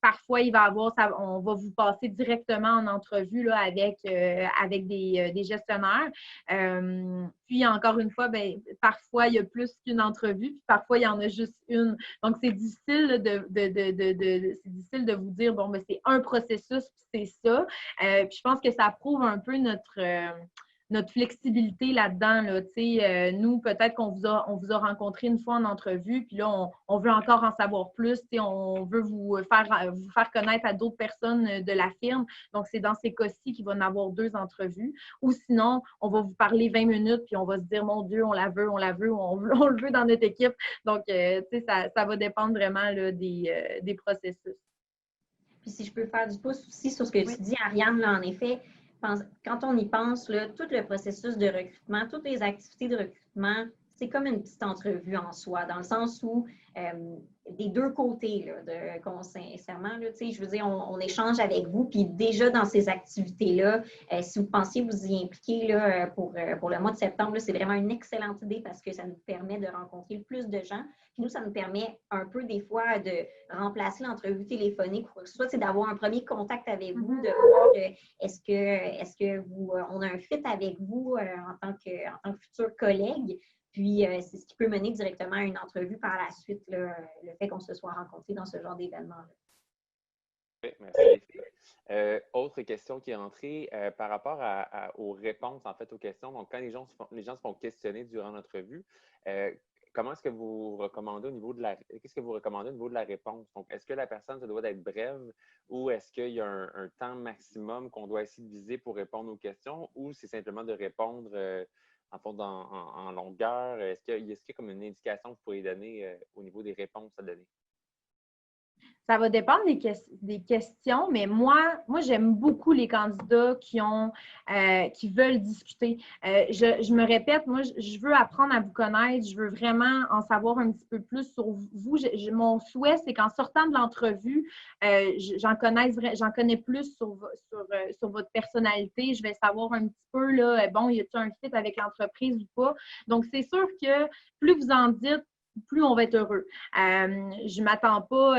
Parfois, on va vous passer directement en entrevue là, avec des gestionnaires. Puis, encore une fois, parfois, il y a plus qu'une entrevue, puis parfois, il y en a juste une. Donc, c'est difficile là, c'est difficile de vous dire, bon, c'est un processus, puis c'est ça. Puis, je pense que ça prouve un peu notre flexibilité là-dedans. Là, nous, peut-être qu'on vous a rencontré une fois en entrevue, puis là, on veut encore en savoir plus. On veut vous faire connaître à d'autres personnes de la firme. Donc, c'est dans ces cas-ci qu'il va y en avoir 2 entrevues. Ou sinon, on va vous parler 20 minutes, puis on va se dire, mon Dieu, on la veut, on le veut dans notre équipe. Donc, ça va dépendre vraiment là, des processus. Puis si je peux faire du pouce aussi sur ce que tu dis, Ariane, là, en effet, quand on y pense, là, tout le processus de recrutement, toutes les activités de recrutement, c'est comme une petite entrevue en soi, dans le sens où des deux côtés, là, sincèrement, là, je veux dire, on échange avec vous, puis déjà dans ces activités-là, si vous pensiez vous y impliquer là, pour le mois de septembre, c'est vraiment une excellente idée parce que ça nous permet de rencontrer le plus de gens. Puis nous, ça nous permet un peu des fois de remplacer l'entrevue téléphonique ou quoi que ce soit, c'est d'avoir un premier contact avec vous, de voir est-ce que vous, on a un fit avec vous en tant que futur collègue. Puis, c'est ce qui peut mener directement à une entrevue par la suite, là, le fait qu'on se soit rencontrés dans ce genre d'événement-là. Parfait, merci les filles. Autre question qui est rentrée par rapport aux réponses, en fait, aux questions. Donc, quand les gens se font questionner durant l'entrevue, comment est-ce que vous recommandez au niveau de qu'est-ce que vous recommandez au niveau de la réponse? Donc, est-ce que la personne se doit d'être brève ou est-ce qu'il y a un temps maximum qu'on doit essayer de viser pour répondre aux questions ou c'est simplement de répondre en fond en longueur? Est-ce qu'il y a comme une indication que vous pourriez donner au niveau des réponses à donner? Ça va dépendre des questions, mais moi j'aime beaucoup les candidats qui veulent discuter. Je me répète, moi, je veux apprendre à vous connaître, je veux vraiment en savoir un petit peu plus sur vous. Mon souhait, c'est qu'en sortant de l'entrevue, j'en connais plus sur votre personnalité. Je vais savoir un petit peu, là, bon, y a-t-il un fit avec l'entreprise ou pas? Donc, c'est sûr que plus vous en dites, plus on va être heureux. Je ne m'attends pas,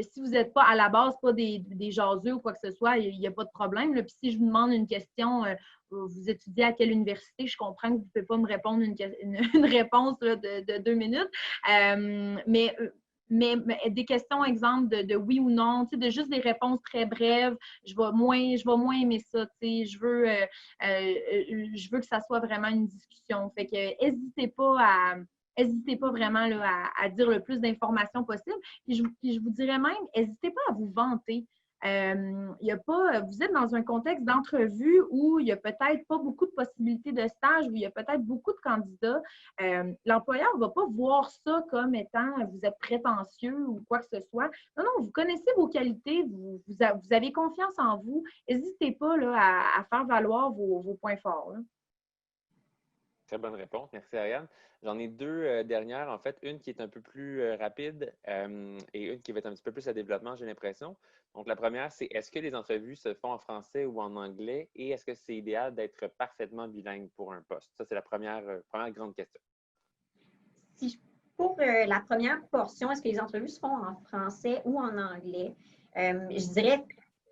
si vous n'êtes pas à la base, pas des jaseux ou quoi que ce soit, il n'y a pas de problème. Là. Puis si je vous demande une question, vous étudiez à quelle université, je comprends que vous ne pouvez pas me répondre une réponse là, de 2 minutes. Mais des questions, exemple, de oui ou non, de juste des réponses très brèves, je vais moins aimer ça. Je veux que ça soit vraiment une discussion. Fait que n'hésitez pas vraiment là, à dire le plus d'informations possible. Puis je vous dirais même, n'hésitez pas à vous vanter. Vous êtes dans un contexte d'entrevue où il n'y a peut-être pas beaucoup de possibilités de stage, où il y a peut-être beaucoup de candidats. L'employeur ne va pas voir ça comme étant vous êtes prétentieux ou quoi que ce soit. Non, non, vous connaissez vos qualités, vous avez confiance en vous. N'hésitez pas là, à faire valoir vos points forts. Là. Très bonne réponse. Merci, Ariane. J'en ai deux dernières, en fait. Une qui est un peu plus rapide et une qui va être un petit peu plus à développement, j'ai l'impression. Donc, la première, c'est est-ce que les entrevues se font en français ou en anglais et est-ce que c'est idéal d'être parfaitement bilingue pour un poste? Ça, c'est la première grande question. Pour la première portion, est-ce que les entrevues se font en français ou en anglais? Je dirais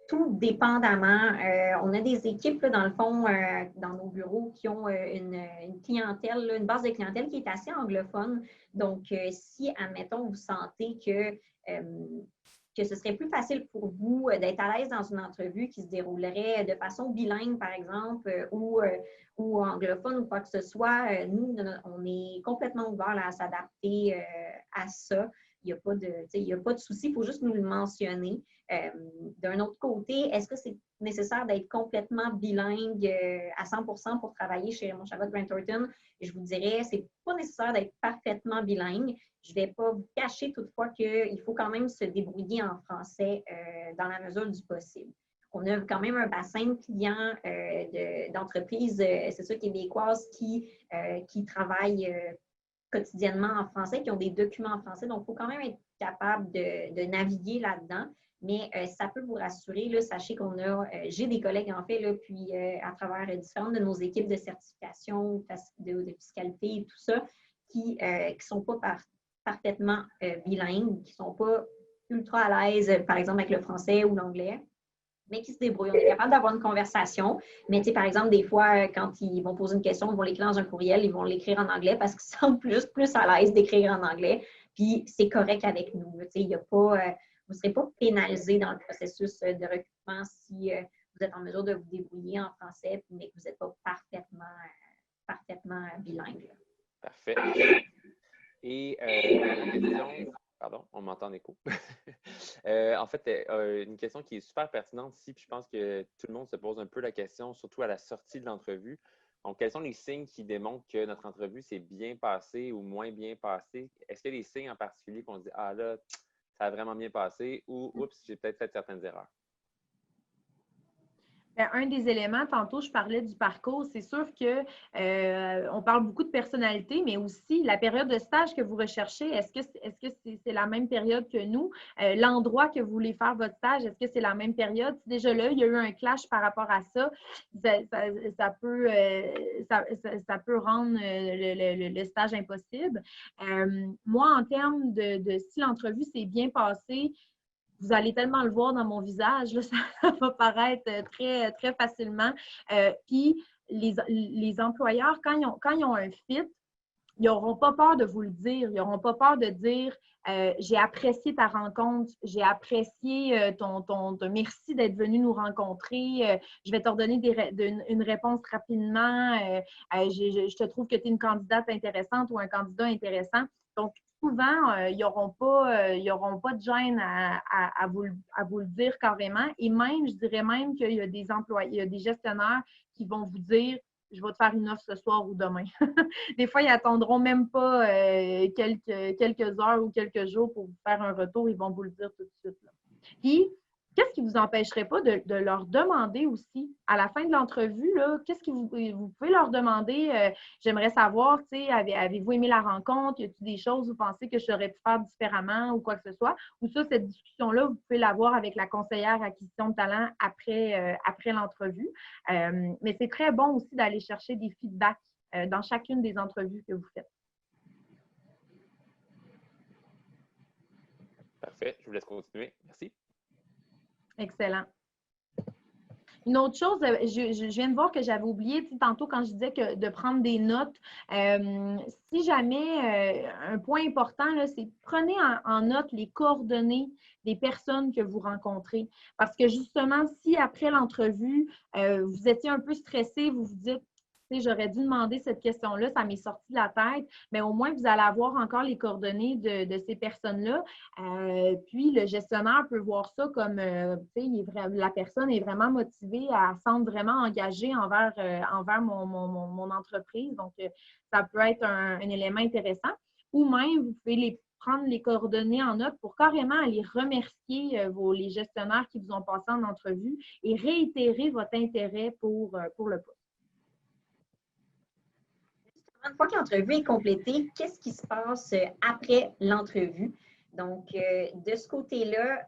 tout dépendamment. On a des équipes, là, dans le fond, dans nos bureaux qui ont une clientèle, là, une base de clientèle qui est assez anglophone. Donc, si, admettons, vous sentez que ce serait plus facile pour vous d'être à l'aise dans une entrevue qui se déroulerait de façon bilingue, par exemple, ou anglophone ou quoi que ce soit, nous, on est complètement ouvert à s'adapter à ça. Il n'y a pas de souci, il faut juste nous le mentionner. D'un autre côté, est-ce que c'est nécessaire d'être complètement bilingue à 100% pour travailler chez Raymond Chabot Grant Thornton? Je vous dirais, c'est pas nécessaire d'être parfaitement bilingue. Je ne vais pas vous cacher toutefois qu'il faut quand même se débrouiller en français dans la mesure du possible. On a quand même un bassin de clients d'entreprises, c'est ça, québécoises qui travaillent quotidiennement en français, qui ont des documents en français. Donc, il faut quand même être capable de naviguer là-dedans. Mais ça peut vous rassurer, là, sachez j'ai des collègues en fait, là, puis à travers différentes de nos équipes de certification, de fiscalité et tout ça, qui ne sont pas parfaitement bilingues, qui ne sont pas ultra à l'aise, par exemple, avec le français ou l'anglais, mais qui se débrouillent. On est capable d'avoir une conversation, mais tu sais, par exemple, des fois, quand ils vont poser une question, ils vont l'écrire dans un courriel, ils vont l'écrire en anglais parce qu'ils sont plus à l'aise d'écrire en anglais, puis c'est correct avec nous. Tu sais, il n'y a pas... vous ne serez pas pénalisé dans le processus de recrutement si vous êtes en mesure de vous débrouiller en français, mais que vous n'êtes pas parfaitement bilingue. Parfait. Et une question, pardon, on m'entend en écho. En fait, une question qui est super pertinente ici, puis je pense que tout le monde se pose un peu la question, surtout à la sortie de l'entrevue. Donc, quels sont les signes qui démontrent que notre entrevue s'est bien passée ou moins bien passée? Est-ce qu'il y a des signes en particulier qu'on se dit « Ah là, ça a vraiment bien passé » ou « Oups, j'ai peut-être fait certaines erreurs ». Un des éléments, tantôt, je parlais du parcours. C'est sûr qu'on parle beaucoup de personnalité, mais aussi la période de stage que vous recherchez. Est-ce que c'est la même période que nous? L'endroit que vous voulez faire votre stage, est-ce que c'est la même période? Si déjà là, il y a eu un clash par rapport à ça, ça peut rendre le stage impossible. Moi, en termes de si l'entrevue s'est bien passée, vous allez tellement le voir dans mon visage, là, ça va paraître très, très facilement. Puis, les employeurs, quand ils ont un fit, ils n'auront pas peur de vous le dire. Ils n'auront pas peur de dire j'ai apprécié ta rencontre, j'ai apprécié ton merci d'être venu nous rencontrer. Je vais te redonner une réponse rapidement. Je te trouve que tu es une candidate intéressante ou un candidat intéressant. Donc, souvent, ils n'auront pas de gêne à vous le dire carrément. Et même, je dirais même qu'il y a des employés, il y a des gestionnaires qui vont vous dire je vais te faire une offre ce soir ou demain. Des fois, ils n'attendront même pas quelques heures ou quelques jours pour vous faire un retour. Ils vont vous le dire tout de suite. Là. Puis, qu'est-ce qui ne vous empêcherait pas de leur demander aussi, à la fin de l'entrevue, qu'est-ce que vous pouvez leur demander? J'aimerais savoir, avez-vous aimé la rencontre? Y a-t-il des choses vous pensez que j'aurais pu faire différemment ou quoi que ce soit? Ou ça, cette discussion-là, vous pouvez l'avoir avec la conseillère acquisition de talent après l'entrevue. Mais c'est très bon aussi d'aller chercher des feedbacks dans chacune des entrevues que vous faites. Parfait. Je vous laisse continuer. Merci. Excellent. Une autre chose, je viens de voir que j'avais oublié tantôt quand je disais que de prendre des notes. Si jamais, un point important, c'est prenez en note les coordonnées des personnes que vous rencontrez. Parce que justement, si après l'entrevue, vous étiez un peu stressé, vous vous dites j'aurais dû demander cette question-là, ça m'est sorti de la tête, mais au moins, vous allez avoir encore les coordonnées de ces personnes-là. Puis, le gestionnaire peut voir ça comme, la personne est vraiment motivée, elle semble vraiment engagée envers mon entreprise. Donc, ça peut être un élément intéressant. Ou même, vous pouvez prendre les coordonnées en note pour carrément aller remercier les gestionnaires qui vous ont passé en entrevue et réitérer votre intérêt pour le poste. Une fois que l'entrevue est complétée, qu'est-ce qui se passe après l'entrevue? Donc, de ce côté-là,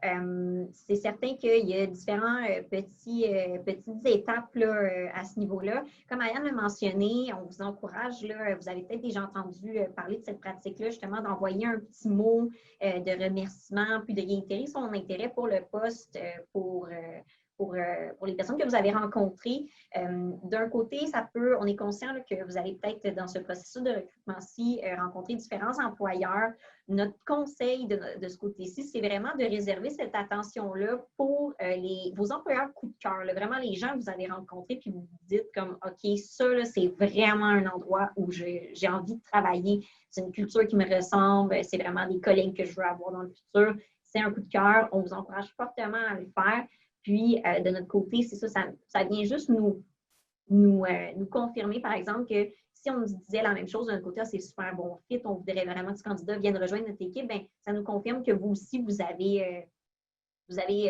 c'est certain qu'il y a différents petites étapes là, à ce niveau-là. Comme Ariane l'a mentionné, on vous encourage, là, vous avez peut-être déjà entendu parler de cette pratique-là, justement, d'envoyer un petit mot de remerciement, puis de réitérer son intérêt pour le poste, pour les personnes que vous avez rencontrées. D'un côté, on est conscient là, que vous allez peut-être, dans ce processus de recrutement-ci, rencontrer différents employeurs. Notre conseil de ce côté-ci, c'est vraiment de réserver cette attention-là pour vos employeurs coup de cœur, là, vraiment les gens que vous avez rencontrés, puis vous vous dites comme, OK, ça, c'est vraiment un endroit où j'ai envie de travailler. C'est une culture qui me ressemble, c'est vraiment des collègues que je veux avoir dans le futur. C'est un coup de cœur, on vous encourage fortement à le faire. Puis, de notre côté, c'est ça vient juste nous confirmer, par exemple, que si on nous disait la même chose de notre côté, c'est super bon fit, on voudrait vraiment que ce candidat vienne rejoindre notre équipe, bien, ça nous confirme que vous aussi, vous avez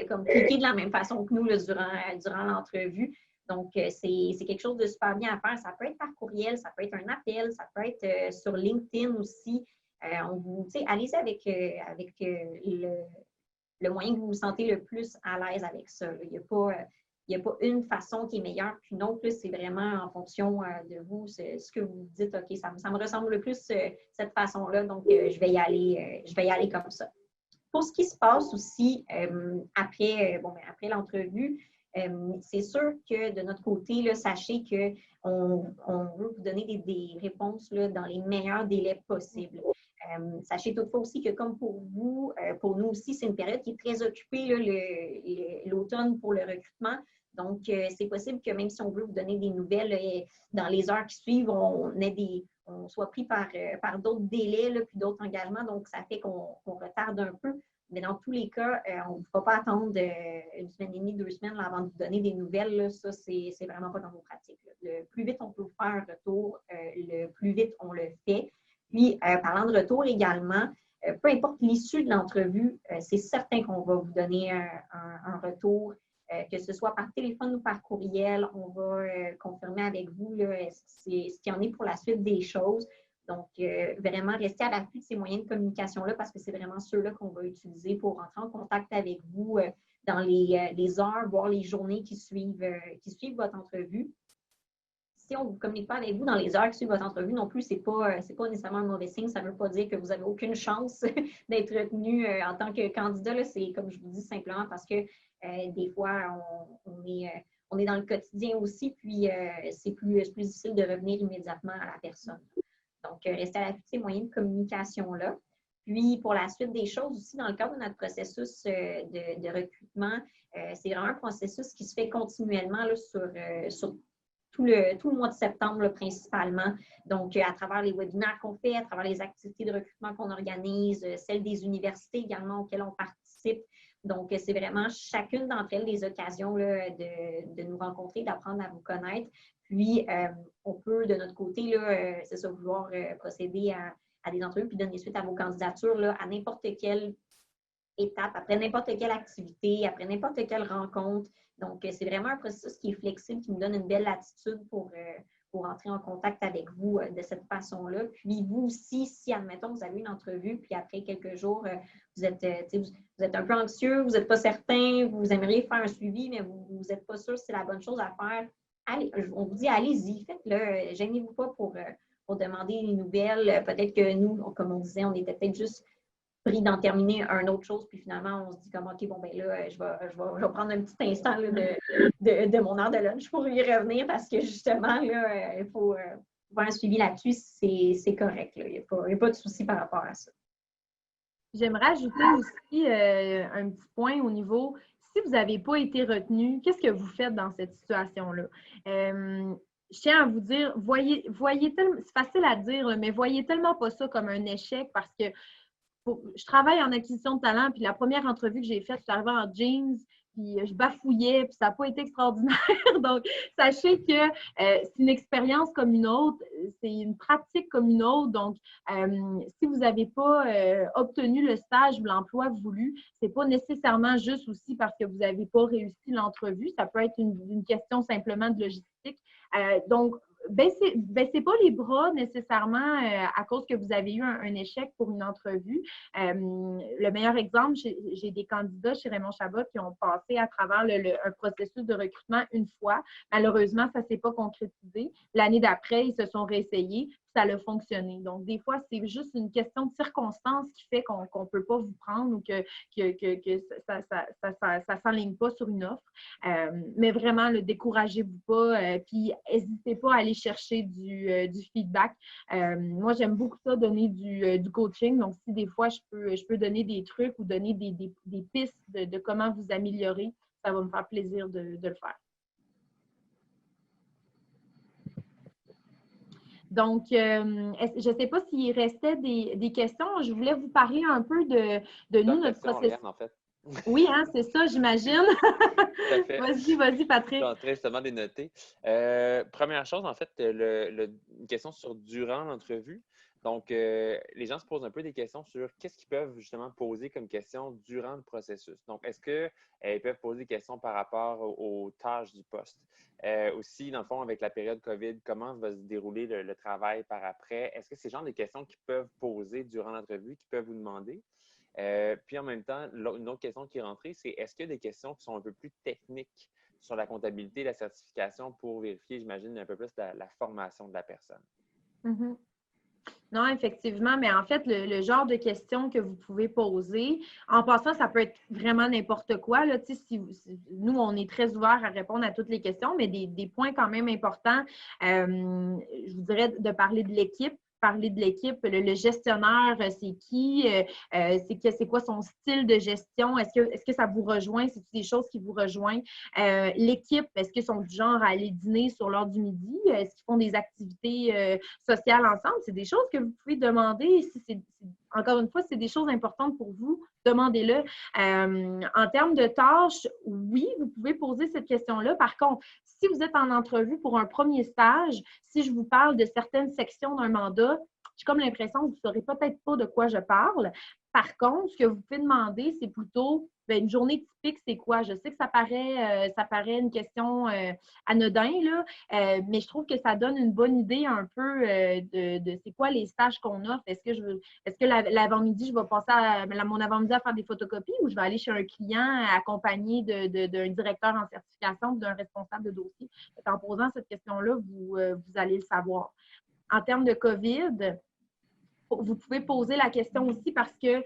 comme cliqué de la même façon que nous là, durant l'entrevue. Donc, c'est quelque chose de super bien à faire. Ça peut être par courriel, ça peut être un appel, ça peut être sur LinkedIn aussi. Allez-y avec le moyen que vous vous sentez le plus à l'aise avec ça. Il n'y a pas une façon qui est meilleure qu'une autre. C'est vraiment en fonction de vous, ce que vous dites, OK, ça me ressemble le plus cette façon-là, donc je vais y aller comme ça. Pour ce qui se passe aussi après l'entrevue, c'est sûr que de notre côté, là, sachez qu'on veut vous donner des réponses là, dans les meilleurs délais possibles. Sachez toutefois aussi que comme pour vous, pour nous aussi, c'est une période qui est très occupée, l'automne pour le recrutement. Donc, c'est possible que même si on veut vous donner des nouvelles dans les heures qui suivent, on soit pris par d'autres délais, là, puis d'autres engagements. Donc, ça fait qu'on retarde un peu. Mais dans tous les cas, on ne vous fera pas attendre une semaine et demie, 2 semaines là, avant de vous donner des nouvelles. Là. Ça, c'est vraiment pas dans nos pratiques. Là. Le plus vite on peut vous faire un retour, le plus vite on le fait. Puis, parlant de retour également, peu importe l'issue de l'entrevue, c'est certain qu'on va vous donner un retour, que ce soit par téléphone ou par courriel. On va confirmer avec vous là, ce qu'il y en est pour la suite des choses. Donc, vraiment, restez à l'affût de ces moyens de communication-là parce que c'est vraiment ceux-là qu'on va utiliser pour rentrer en contact avec vous dans les heures, voire les journées qui suivent votre entrevue. Si on ne communique pas avec vous dans les heures qui suivent votre entrevue non plus, ce n'est pas nécessairement un mauvais signe. Ça ne veut pas dire que vous n'avez aucune chance d'être retenu en tant que candidat. C'est comme je vous dis simplement parce que des fois, on est dans le quotidien aussi, puis c'est plus difficile de revenir immédiatement à la personne. Donc, rester à l'affût de ces moyens de communication-là. Puis, pour la suite des choses aussi, dans le cadre de notre processus de recrutement, c'est vraiment un processus qui se fait continuellement là, sur tout le mois de septembre là, principalement. Donc, à travers les webinaires qu'on fait, à travers les activités de recrutement qu'on organise, celles des universités également auxquelles on participe. Donc, c'est vraiment chacune d'entre elles des occasions là, de nous rencontrer, d'apprendre à vous connaître. Puis, on peut, de notre côté, là, c'est ça, vouloir procéder à des entrevues puis donner suite à vos candidatures là, à n'importe quelle étape, après n'importe quelle activité, après n'importe quelle rencontre. Donc, c'est vraiment un processus qui est flexible, qui nous donne une belle latitude pour entrer en contact avec vous de cette façon-là. Puis, vous aussi, si, admettons, vous avez une entrevue, puis après quelques jours, vous êtes un peu anxieux, vous n'êtes pas certain, vous aimeriez faire un suivi, mais vous n'êtes pas sûr si c'est la bonne chose à faire, allez, on vous dit, allez-y, faites-le. Gênez-vous pas pour demander des nouvelles. Peut-être que nous, comme on disait, on était peut-être juste pris d'en terminer une autre chose, puis finalement, on se dit comme, OK, bon, ben là, je vais prendre un petit instant là, de mon heure de lunch pour y revenir parce que justement, là, il faut faire un suivi là-dessus, c'est correct. Là. Il n'y a pas de souci par rapport à ça. J'aimerais ajouter aussi un petit point au niveau, si vous n'avez pas été retenu, qu'est-ce que vous faites dans cette situation-là? Je tiens à vous dire, c'est facile à dire, là, mais voyez tellement pas ça comme un échec parce que je travaille en acquisition de talent, puis la première entrevue que j'ai faite, je suis arrivée en jeans, puis je bafouillais, puis ça n'a pas été extraordinaire. Donc, sachez que c'est une expérience comme une autre, c'est une pratique comme une autre. Donc, si vous n'avez pas obtenu le stage ou l'emploi voulu, ce n'est pas nécessairement juste aussi parce que vous n'avez pas réussi l'entrevue. Ça peut être une question simplement de logistique. Donc, baissez pas les bras nécessairement à cause que vous avez eu un échec pour une entrevue. Le meilleur exemple, j'ai des candidats chez Raymond Chabot qui ont passé à travers un processus de recrutement une fois. Malheureusement, ça ne s'est pas concrétisé. L'année d'après, ils se sont réessayés. Ça a fonctionné. Donc, des fois, c'est juste une question de circonstance qui fait qu'on ne peut pas vous prendre ou que ça ne s'enligne pas sur une offre. Mais vraiment, ne découragez-vous pas. Puis, n'hésitez pas à aller chercher du feedback. Moi, j'aime beaucoup ça, donner du coaching. Donc, si des fois, je peux donner des trucs ou donner des pistes de comment vous améliorer, ça va me faire plaisir de le faire. Donc, je ne sais pas s'il restait des questions. Je voulais vous parler un peu de nous, notre processus. En fait. Oui, hein, c'est ça, j'imagine. Vas-y, Patrick. Je suis en train justement de les noter. Première chose, en fait, une question sur durant l'entrevue. Donc, les gens se posent un peu des questions sur qu'est-ce qu'ils peuvent justement poser comme question durant le processus. Donc, est-ce qu'ils peuvent poser des questions par rapport aux tâches du poste? Aussi, dans le fond, avec la période COVID, comment va se dérouler le travail par après? Est-ce que c'est le genre de questions qu'ils peuvent poser durant l'entrevue, qu'ils peuvent vous demander? Puis en même temps, une autre question qui est rentrée, c'est est-ce qu'il y a des questions qui sont un peu plus techniques sur la comptabilité, la certification pour vérifier, j'imagine, un peu plus la formation de la personne? Mm-hmm. Non, effectivement, mais en fait, le genre de questions que vous pouvez poser, en passant, ça peut être vraiment n'importe quoi. Là. Nous, on est très ouverts à répondre à toutes les questions, mais des points quand même importants, je vous dirais de parler de l'équipe. Le gestionnaire, c'est qui, c'est quoi son style de gestion, est-ce que ça vous rejoint, c'est des choses qui vous rejoignent. L'équipe, est-ce qu'ils sont du genre à aller dîner sur l'heure du midi, est-ce qu'ils font des activités sociales ensemble, c'est des choses que vous pouvez demander. Encore une fois, c'est des choses importantes pour vous, demandez-le. En termes de tâches, oui, vous pouvez poser cette question-là. Par contre, si vous êtes en entrevue pour un premier stage, si je vous parle de certaines sections d'un mandat, j'ai comme l'impression que vous ne saurez peut-être pas de quoi je parle. Par contre, ce que vous pouvez demander, c'est plutôt une journée typique, c'est quoi? Je sais que ça paraît une question anodin, là, mais je trouve que ça donne une bonne idée un peu de c'est quoi les stages qu'on offre. Est-ce que l'avant-midi, je vais passer mon avant-midi à faire des photocopies ou je vais aller chez un client accompagné d'un directeur en certification ou d'un responsable de dossier? En posant cette question-là, vous allez le savoir. En termes de COVID, vous pouvez poser la question aussi parce que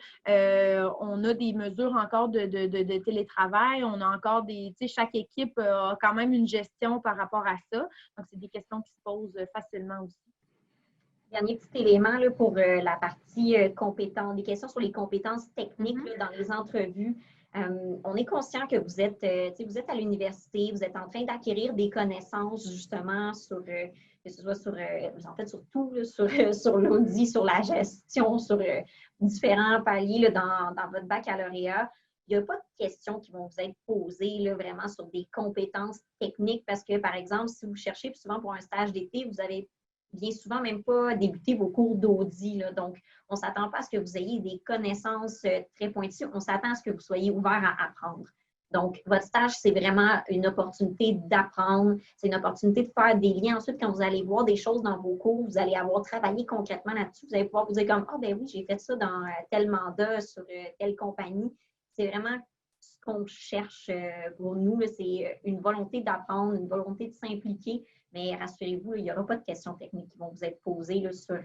on a des mesures encore de télétravail, on a encore chaque équipe a quand même une gestion par rapport à ça. Donc, c'est des questions qui se posent facilement aussi. Dernier petit élément là, pour la partie compétence, des questions sur les compétences techniques là, dans les entrevues. On est conscient que vous êtes à l'université, vous êtes en train d'acquérir des connaissances justement sur, que ce soit sur, en fait, sur tout, là, sur l'audit, sur la gestion, sur différents paliers là, dans votre baccalauréat. Il n'y a pas de questions qui vont vous être posées là, vraiment sur des compétences techniques parce que, par exemple, si vous cherchez puis souvent pour un stage d'été, vous avez bien souvent même pas débuté vos cours d'audit. Donc, on ne s'attend pas à ce que vous ayez des connaissances très pointues. On s'attend à ce que vous soyez ouvert à apprendre. Donc, votre stage, c'est vraiment une opportunité d'apprendre. C'est une opportunité de faire des liens. Ensuite, quand vous allez voir des choses dans vos cours, vous allez avoir travaillé concrètement là-dessus. Vous allez pouvoir vous dire comme, ah, ben oui, j'ai fait ça dans tel mandat sur telle compagnie. C'est vraiment ce qu'on cherche pour nous. C'est une volonté d'apprendre, une volonté de s'impliquer. Mais rassurez-vous, il n'y aura pas de questions techniques qui vont vous être posées là, sur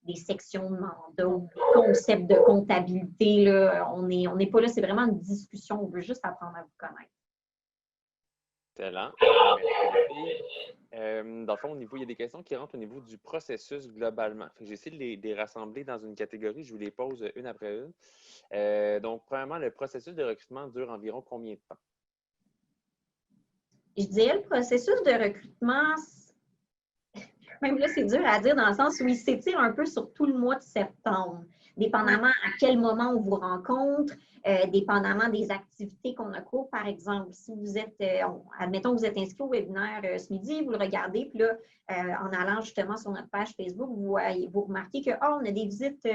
des sections de mandat ou des concepts de comptabilité. Là. On n'est pas là, c'est vraiment une discussion. On veut juste apprendre à vous connaître. Excellent. Dans le fond, il y a des questions qui rentrent au niveau du processus globalement. J'ai essayé de les rassembler dans une catégorie. Je vous les pose une après une. Donc, premièrement, le processus de recrutement dure environ combien de temps? Je dirais le processus de recrutement, même là, c'est dur à dire dans le sens où il s'étire un peu sur tout le mois de septembre, dépendamment à quel moment on vous rencontre, dépendamment des activités qu'on a cours. Par exemple, si vous êtes, admettons que vous êtes inscrit au webinaire ce midi, vous le regardez, puis là, en allant justement sur notre page Facebook, vous remarquez que, on a des visites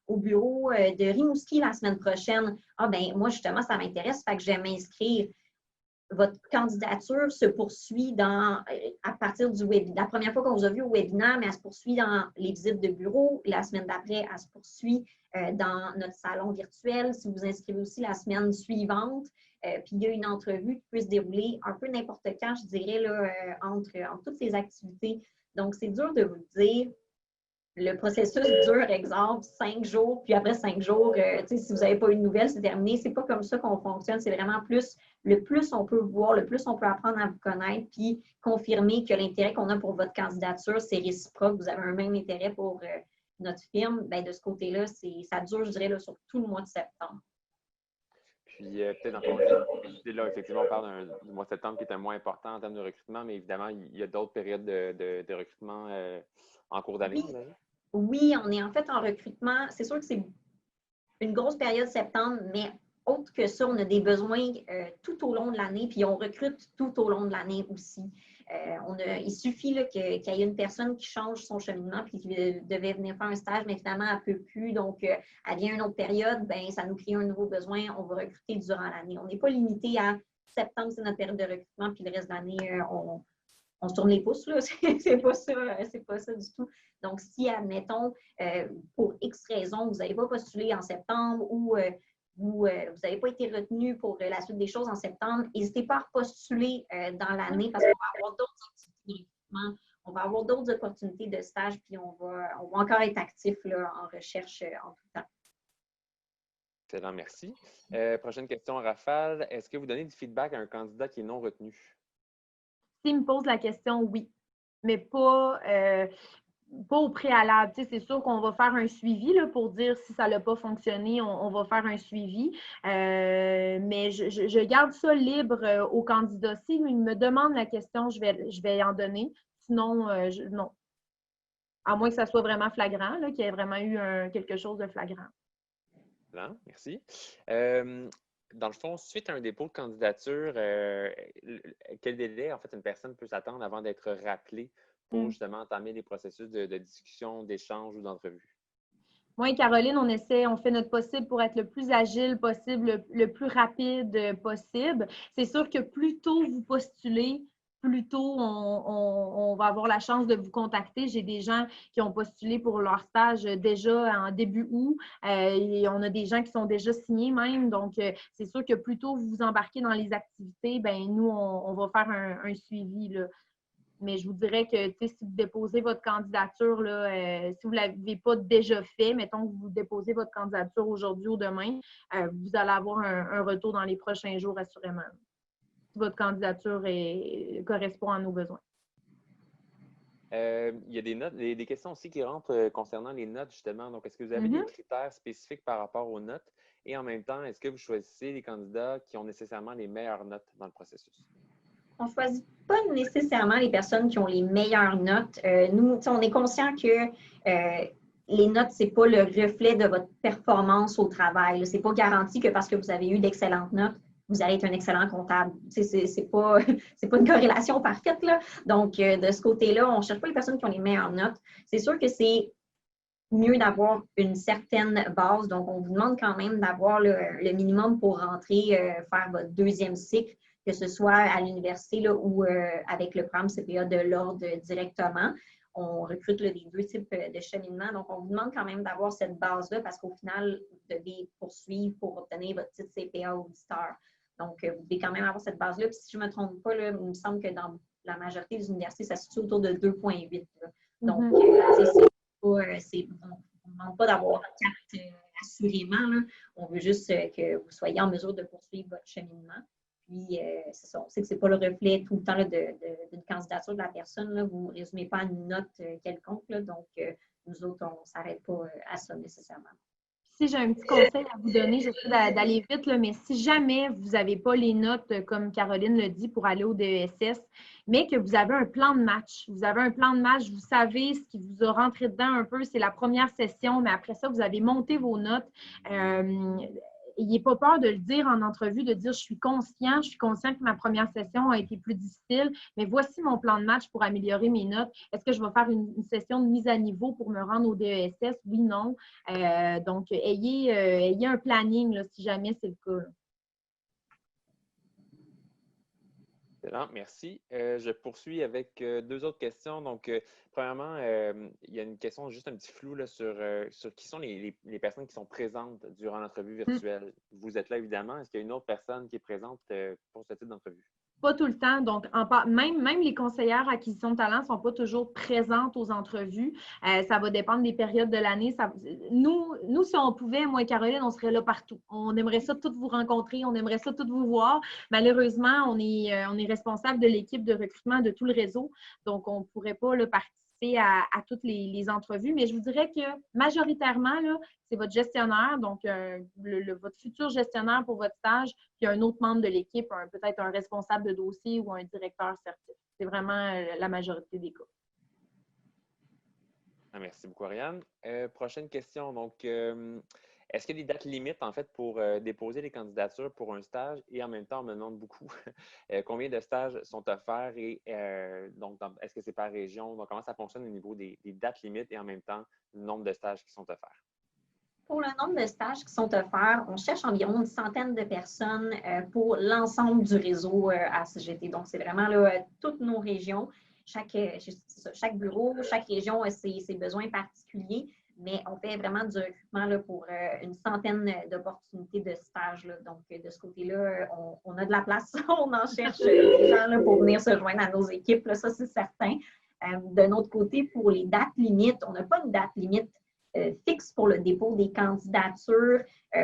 au bureau de Rimouski la semaine prochaine. Ah, ben moi, justement, ça m'intéresse, fait que je vais m'inscrire. Votre candidature se poursuit à partir du webinaire. La première fois qu'on vous a vu au webinaire, mais elle se poursuit dans les visites de bureau. La semaine d'après, elle se poursuit dans notre salon virtuel. Si vous vous inscrivez aussi la semaine suivante, puis il y a une entrevue qui peut se dérouler un peu n'importe quand, je dirais, là, entre toutes ces activités. Donc, c'est dur de vous dire. Le processus dure, exemple, 5 jours, puis après 5 jours, si vous n'avez pas une nouvelle, c'est terminé. C'est pas comme ça qu'on fonctionne. C'est vraiment le plus on peut voir, le plus on peut apprendre à vous connaître, puis confirmer que l'intérêt qu'on a pour votre candidature, c'est réciproque. Vous avez un même intérêt pour notre firme. Bien, de ce côté-là, ça dure, je dirais, là, sur tout le mois de septembre. Puis, peut-être dans ton là, effectivement, on parle du mois de septembre qui est un mois important en termes de recrutement, mais évidemment, il y a d'autres périodes de recrutement en cours d'année. Oui, on est en fait en recrutement. C'est sûr que c'est une grosse période septembre, mais autre que ça, on a des besoins tout au long de l'année, puis on recrute tout au long de l'année aussi. Il suffit qu'il y ait une personne qui change son cheminement puis qui devait venir faire un stage, mais finalement, elle ne peut plus. Donc, elle vient une autre période, ben ça nous crée un nouveau besoin. On va recruter durant l'année. On n'est pas limité à septembre, c'est notre période de recrutement, puis le reste de l'année, on se tourne les pouces, là. C'est pas ça du tout. Donc, si, admettons, pour X raisons, vous n'avez pas postulé en septembre ou vous n'avez pas été retenu pour la suite des choses en septembre, n'hésitez pas à repostuler dans l'année parce qu'on va avoir d'autres activités de recrutement, on va avoir d'autres opportunités de stage, puis on va encore être actif là, en recherche en tout temps. Excellent, merci. Prochaine question, Rafale. Est-ce que vous donnez du feedback à un candidat qui est non retenu? S'il me pose la question, oui, mais pas au préalable. Tu sais, c'est sûr qu'on va faire un suivi là, pour dire si ça n'a pas fonctionné, on va faire un suivi. Mais je garde ça libre au candidat. S'il me demande la question, je vais en donner. Sinon, non. À moins que ça soit vraiment flagrant, qu'il y ait vraiment eu quelque chose de flagrant. Excellent, merci. Dans le fond, suite à un dépôt de candidature, quel délai, en fait, une personne peut s'attendre avant d'être rappelée pour justement entamer les processus de discussion, d'échange ou d'entrevue? Moi et Caroline, on fait notre possible pour être le plus agile possible, le plus rapide possible. C'est sûr que plus tôt vous postulez, plus tôt on va avoir la chance de vous contacter. J'ai des gens qui ont postulé pour leur stage déjà en début août et on a des gens qui sont déjà signés même. Donc, c'est sûr que plus tôt vous vous embarquez dans les activités, ben nous, on va faire un suivi, là. Mais je vous dirais que si vous déposez votre candidature, là, si vous ne l'avez pas déjà fait, mettons que vous déposez votre candidature aujourd'hui ou demain, vous allez avoir un retour dans les prochains jours, assurément. Si votre candidature correspond à nos besoins. Il y a des notes, des questions aussi qui rentrent concernant les notes, justement. Donc, est-ce que vous avez des critères spécifiques par rapport aux notes? Et en même temps, est-ce que vous choisissez les candidats qui ont nécessairement les meilleures notes dans le processus? On ne choisit pas nécessairement les personnes qui ont les meilleures notes. Nous, on est conscient que les notes, ce n'est pas le reflet de votre performance au travail. Ce n'est pas garanti que parce que vous avez eu d'excellentes notes, vous allez être un excellent comptable. Ce n'est pas une corrélation parfaite, là. Donc, de ce côté-là, on ne cherche pas les personnes qui ont les meilleures notes. C'est sûr que c'est mieux d'avoir une certaine base. Donc, on vous demande quand même d'avoir le minimum pour rentrer, faire votre deuxième cycle, que ce soit à l'université là, ou avec le programme CPA de l'ordre directement. On recrute là, des deux types de cheminement. Donc, on vous demande quand même d'avoir cette base-là parce qu'au final, vous devez poursuivre pour obtenir votre titre CPA auditeur. Donc, vous devez quand même avoir cette base-là. Puis, si je ne me trompe pas, là, il me semble que dans la majorité des universités, ça se situe autour de 2,8. Donc, on ne demande pas d'avoir 4 assurément. Là. On veut juste que vous soyez en mesure de poursuivre votre cheminement. Puis, c'est ça, on sait que ce n'est pas le reflet tout le temps d'une candidature de la personne. Là. Vous ne résumez pas à une note quelconque. Là. Donc, nous autres, on ne s'arrête pas à ça nécessairement. Si j'ai un petit conseil à vous donner, j'essaie d'aller vite, là, mais si jamais vous n'avez pas les notes, comme Caroline le dit, pour aller au DESS, mais que vous avez un plan de match, vous savez ce qui vous a rentré dedans un peu, c'est la première session, mais après ça, vous avez monté vos notes. N'ayez pas peur de le dire en entrevue, de dire je suis conscient que ma première session a été plus difficile, mais voici mon plan de match pour améliorer mes notes. Est-ce que je vais faire une session de mise à niveau pour me rendre au DESS? Oui, non. Donc, ayez un planning là, si jamais c'est le cas. Là. Excellent, merci. Je poursuis avec 2 autres questions. Donc, premièrement, il y a une question juste un petit flou là, sur qui sont les personnes qui sont présentes durant l'entrevue virtuelle. Vous êtes là, évidemment. Est-ce qu'il y a une autre personne qui est présente pour ce type d'entrevue? Pas tout le temps. Donc, même les conseillères acquisition de talent ne sont pas toujours présentes aux entrevues. Ça va dépendre des périodes de l'année. Nous, si on pouvait, moi et Caroline, on serait là partout. On aimerait ça toutes vous rencontrer, on aimerait ça toutes vous voir. Malheureusement, on est responsable de l'équipe de recrutement de tout le réseau. Donc, on ne pourrait pas là, participer à toutes les entrevues. Mais je vous dirais que majoritairement, là, c'est votre gestionnaire, donc votre futur gestionnaire pour votre stage, puis un autre membre de l'équipe, peut-être un responsable de dossier ou un directeur certif. C'est vraiment la majorité des cas. Merci beaucoup, Ariane. Prochaine question. Donc, est-ce qu'il y a des dates limites, en fait, pour déposer les candidatures pour un stage? Et en même temps, on me demande beaucoup combien de stages sont offerts et donc, est-ce que c'est par région? Donc, comment ça fonctionne au niveau des dates limites et en même temps, le nombre de stages qui sont offerts? Pour le nombre de stages qui sont offerts, on cherche environ une centaine de personnes pour l'ensemble du réseau ACGT. Donc, c'est vraiment là, toutes nos régions. Chaque bureau, chaque région a ses besoins particuliers, mais on fait vraiment du recrutement là, pour une centaine d'opportunités de stages. Là. Donc, de ce côté-là, on a de la place. On en cherche des gens là, pour venir se joindre à nos équipes. Là, ça, c'est certain. D'un autre côté, pour les dates limites, on n'a pas de date limite fixe pour le dépôt des candidatures.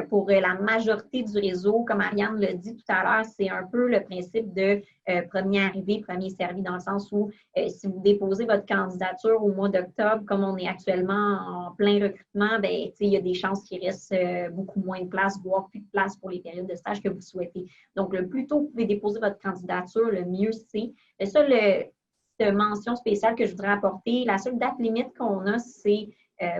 Pour la majorité du réseau, comme Ariane l'a dit tout à l'heure, c'est un peu le principe de premier arrivé, premier servi, dans le sens où si vous déposez votre candidature au mois d'octobre, comme on est actuellement en plein recrutement, ben, il y a des chances qu'il reste beaucoup moins de place, voire plus de place pour les périodes de stage que vous souhaitez. Donc, le plus tôt vous pouvez déposer votre candidature, le mieux c'est. Le seul mention spéciale que je voudrais apporter, la seule date limite qu'on a, c'est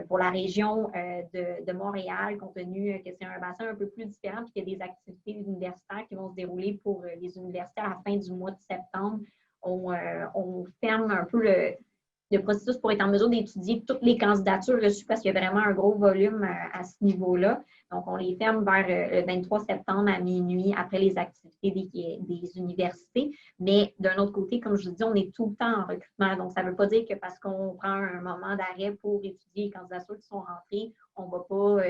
pour la région de Montréal, compte tenu que c'est un bassin un peu plus différent et qu'il y a des activités universitaires qui vont se dérouler pour les universités à la fin du mois de septembre. On ferme un peu le processus pour être en mesure d'étudier toutes les candidatures reçues parce qu'il y a vraiment un gros volume à ce niveau-là. Donc, on les ferme vers le 23 septembre à minuit après les activités des universités. Mais d'un autre côté, comme je vous dis, on est tout le temps en recrutement. Donc, ça ne veut pas dire que parce qu'on prend un moment d'arrêt pour étudier les candidatures qui sont rentrées, on ne va pas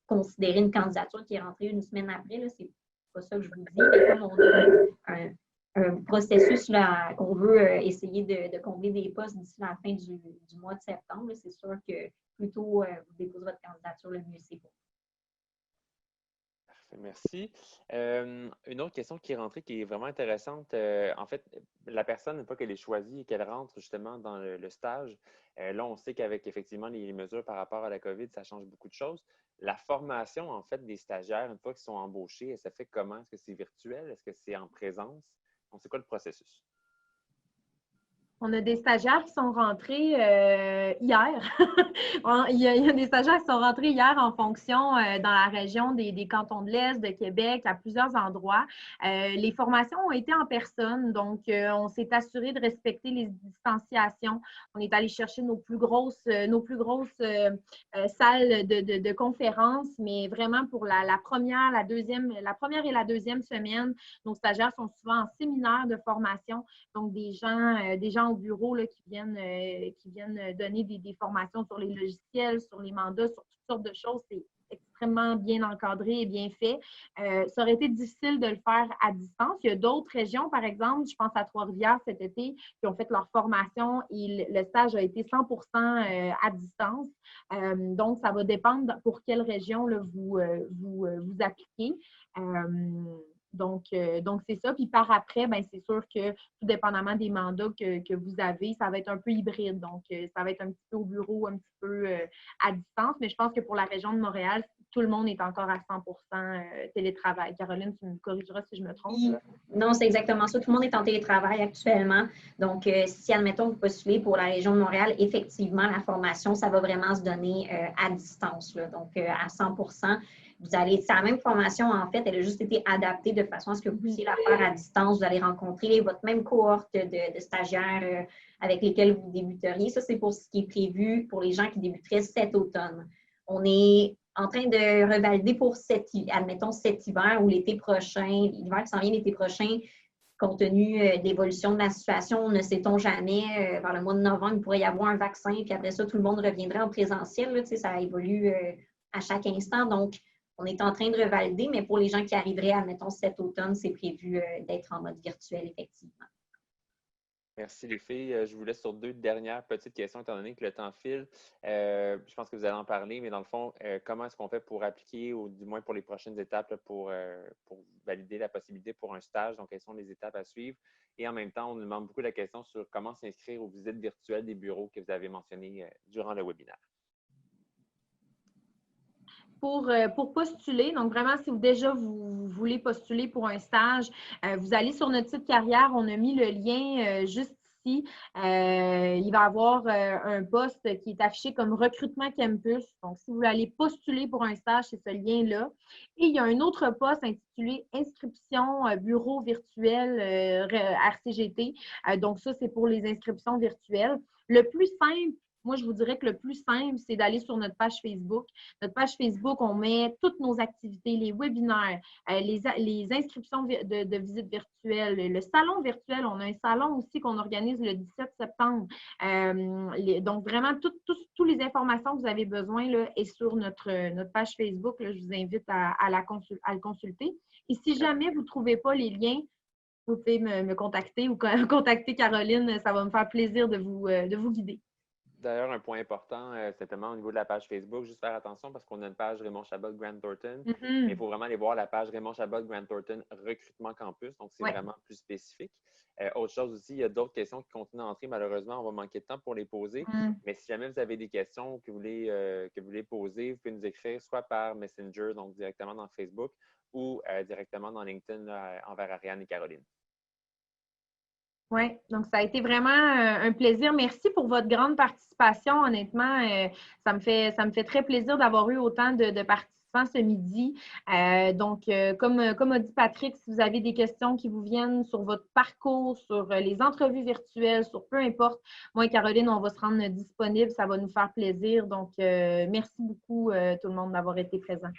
considérer une candidature qui est rentrée une semaine après. Ce n'est pas ça que je vous dis. Mais comme on a un processus qu'on veut essayer de combler des postes d'ici la fin du mois de septembre, c'est sûr que plus tôt vous déposez votre candidature, le mieux c'est pour vous. Parfait, merci. Une autre question qui est rentrée qui est vraiment intéressante. En fait, la personne, une fois qu'elle est choisie et qu'elle rentre justement dans le stage, là, on sait qu'avec effectivement les mesures par rapport à la COVID, ça change beaucoup de choses. La formation, en fait, des stagiaires, une fois qu'ils sont embauchés, ça fait comment? Est-ce que c'est virtuel? Est-ce que c'est en présence? Donc, c'est quoi le processus? On a des stagiaires qui sont rentrés hier. Il y a des stagiaires qui sont rentrés hier en fonction dans la région des cantons de l'Est, de Québec, à plusieurs endroits. Les formations ont été en personne, donc on s'est assuré de respecter les distanciations. On est allé chercher nos plus grosses salles de conférences, mais vraiment pour la première et la deuxième semaine, nos stagiaires sont souvent en séminaire de formation. Donc, des gens au bureau là, qui viennent donner des formations sur les logiciels, sur les mandats, sur toutes sortes de choses. C'est extrêmement bien encadré et bien fait. Ça aurait été difficile de le faire à distance. Il y a d'autres régions, par exemple, je pense à Trois-Rivières cet été, qui ont fait leur formation et le stage a été 100% à distance. Donc, ça va dépendre pour quelle région là, vous appliquez. Donc, c'est ça. Puis par après, ben, c'est sûr que tout dépendamment des mandats que vous avez, ça va être un peu hybride. Donc, ça va être un petit peu au bureau, un petit peu à distance. Mais je pense que pour la région de Montréal, tout le monde est encore à 100% télétravail. Caroline, tu me corrigeras si je me trompe. Oui. Non, c'est exactement ça. Tout le monde est en télétravail actuellement. Donc, si, admettons, vous postulez pour la région de Montréal, effectivement, la formation, ça va vraiment se donner à distance, là. Donc, à 100%. C'est la même formation, en fait, elle a juste été adaptée de façon à ce que vous puissiez la faire à distance. Vous allez rencontrer votre même cohorte de stagiaires avec lesquels vous débuteriez. Ça, c'est pour ce qui est prévu pour les gens qui débuteraient cet automne. On est en train de revalider pour admettons, cet hiver ou l'été prochain, l'hiver qui s'en vient l'été prochain, compte tenu de l'évolution de la situation, ne sait-on jamais, vers le mois de novembre, il pourrait y avoir un vaccin, puis après ça, tout le monde reviendrait en présentiel. Là, ça évolue à chaque instant. Donc, on est en train de revalider, mais pour les gens qui arriveraient, admettons, cet automne, c'est prévu d'être en mode virtuel, effectivement. Merci les filles. Je vous laisse sur deux dernières petites questions étant donné que le temps file. Je pense que vous allez en parler, mais dans le fond, comment est-ce qu'on fait pour appliquer ou du moins pour les prochaines étapes là, pour valider la possibilité pour un stage? Donc, quelles sont les étapes à suivre? Et en même temps, on nous demande beaucoup la question sur comment s'inscrire aux visites virtuelles des bureaux que vous avez mentionnées durant le webinaire. Pour postuler, donc vraiment, si vous voulez postuler pour un stage, vous allez sur notre site carrière, on a mis le lien juste ici. Il va y avoir un poste qui est affiché comme recrutement campus. Donc, si vous voulez aller postuler pour un stage, c'est ce lien-là. Et il y a un autre poste intitulé inscription bureau virtuel RCGT. Donc, ça, c'est pour les inscriptions virtuelles. Le plus simple, moi, je vous dirais que le plus simple, c'est d'aller sur notre page Facebook. Notre page Facebook, on met toutes nos activités, les webinaires, les inscriptions de visites virtuelles, le salon virtuel. On a un salon aussi qu'on organise le 17 septembre. Donc, vraiment, toutes les informations que vous avez besoin là, est sur notre page Facebook. Là, je vous invite à le consulter. Et si jamais vous ne trouvez pas les liens, vous pouvez me contacter ou contacter Caroline. Ça va me faire plaisir de vous guider. D'ailleurs, un point important, simplement au niveau de la page Facebook, juste faire attention parce qu'on a une page Raymond Chabot Grant Thornton, mais il faut vraiment aller voir la page Raymond Chabot Grant Thornton Recrutement Campus, donc c'est vraiment plus spécifique. Autre chose aussi, il y a d'autres questions qui continuent à entrer. Malheureusement, on va manquer de temps pour les poser, mais si jamais vous avez des questions que vous voulez poser, vous pouvez nous écrire soit par Messenger, donc directement dans Facebook, ou directement dans LinkedIn envers Ariane et Caroline. Oui, donc ça a été vraiment un plaisir. Merci pour votre grande participation. Honnêtement, ça me fait très plaisir d'avoir eu autant de participants ce midi. Comme a dit Patrick, si vous avez des questions qui vous viennent sur votre parcours, sur les entrevues virtuelles, sur peu importe, moi et Caroline, on va se rendre disponible. Ça va nous faire plaisir. Donc, merci beaucoup tout le monde d'avoir été présent.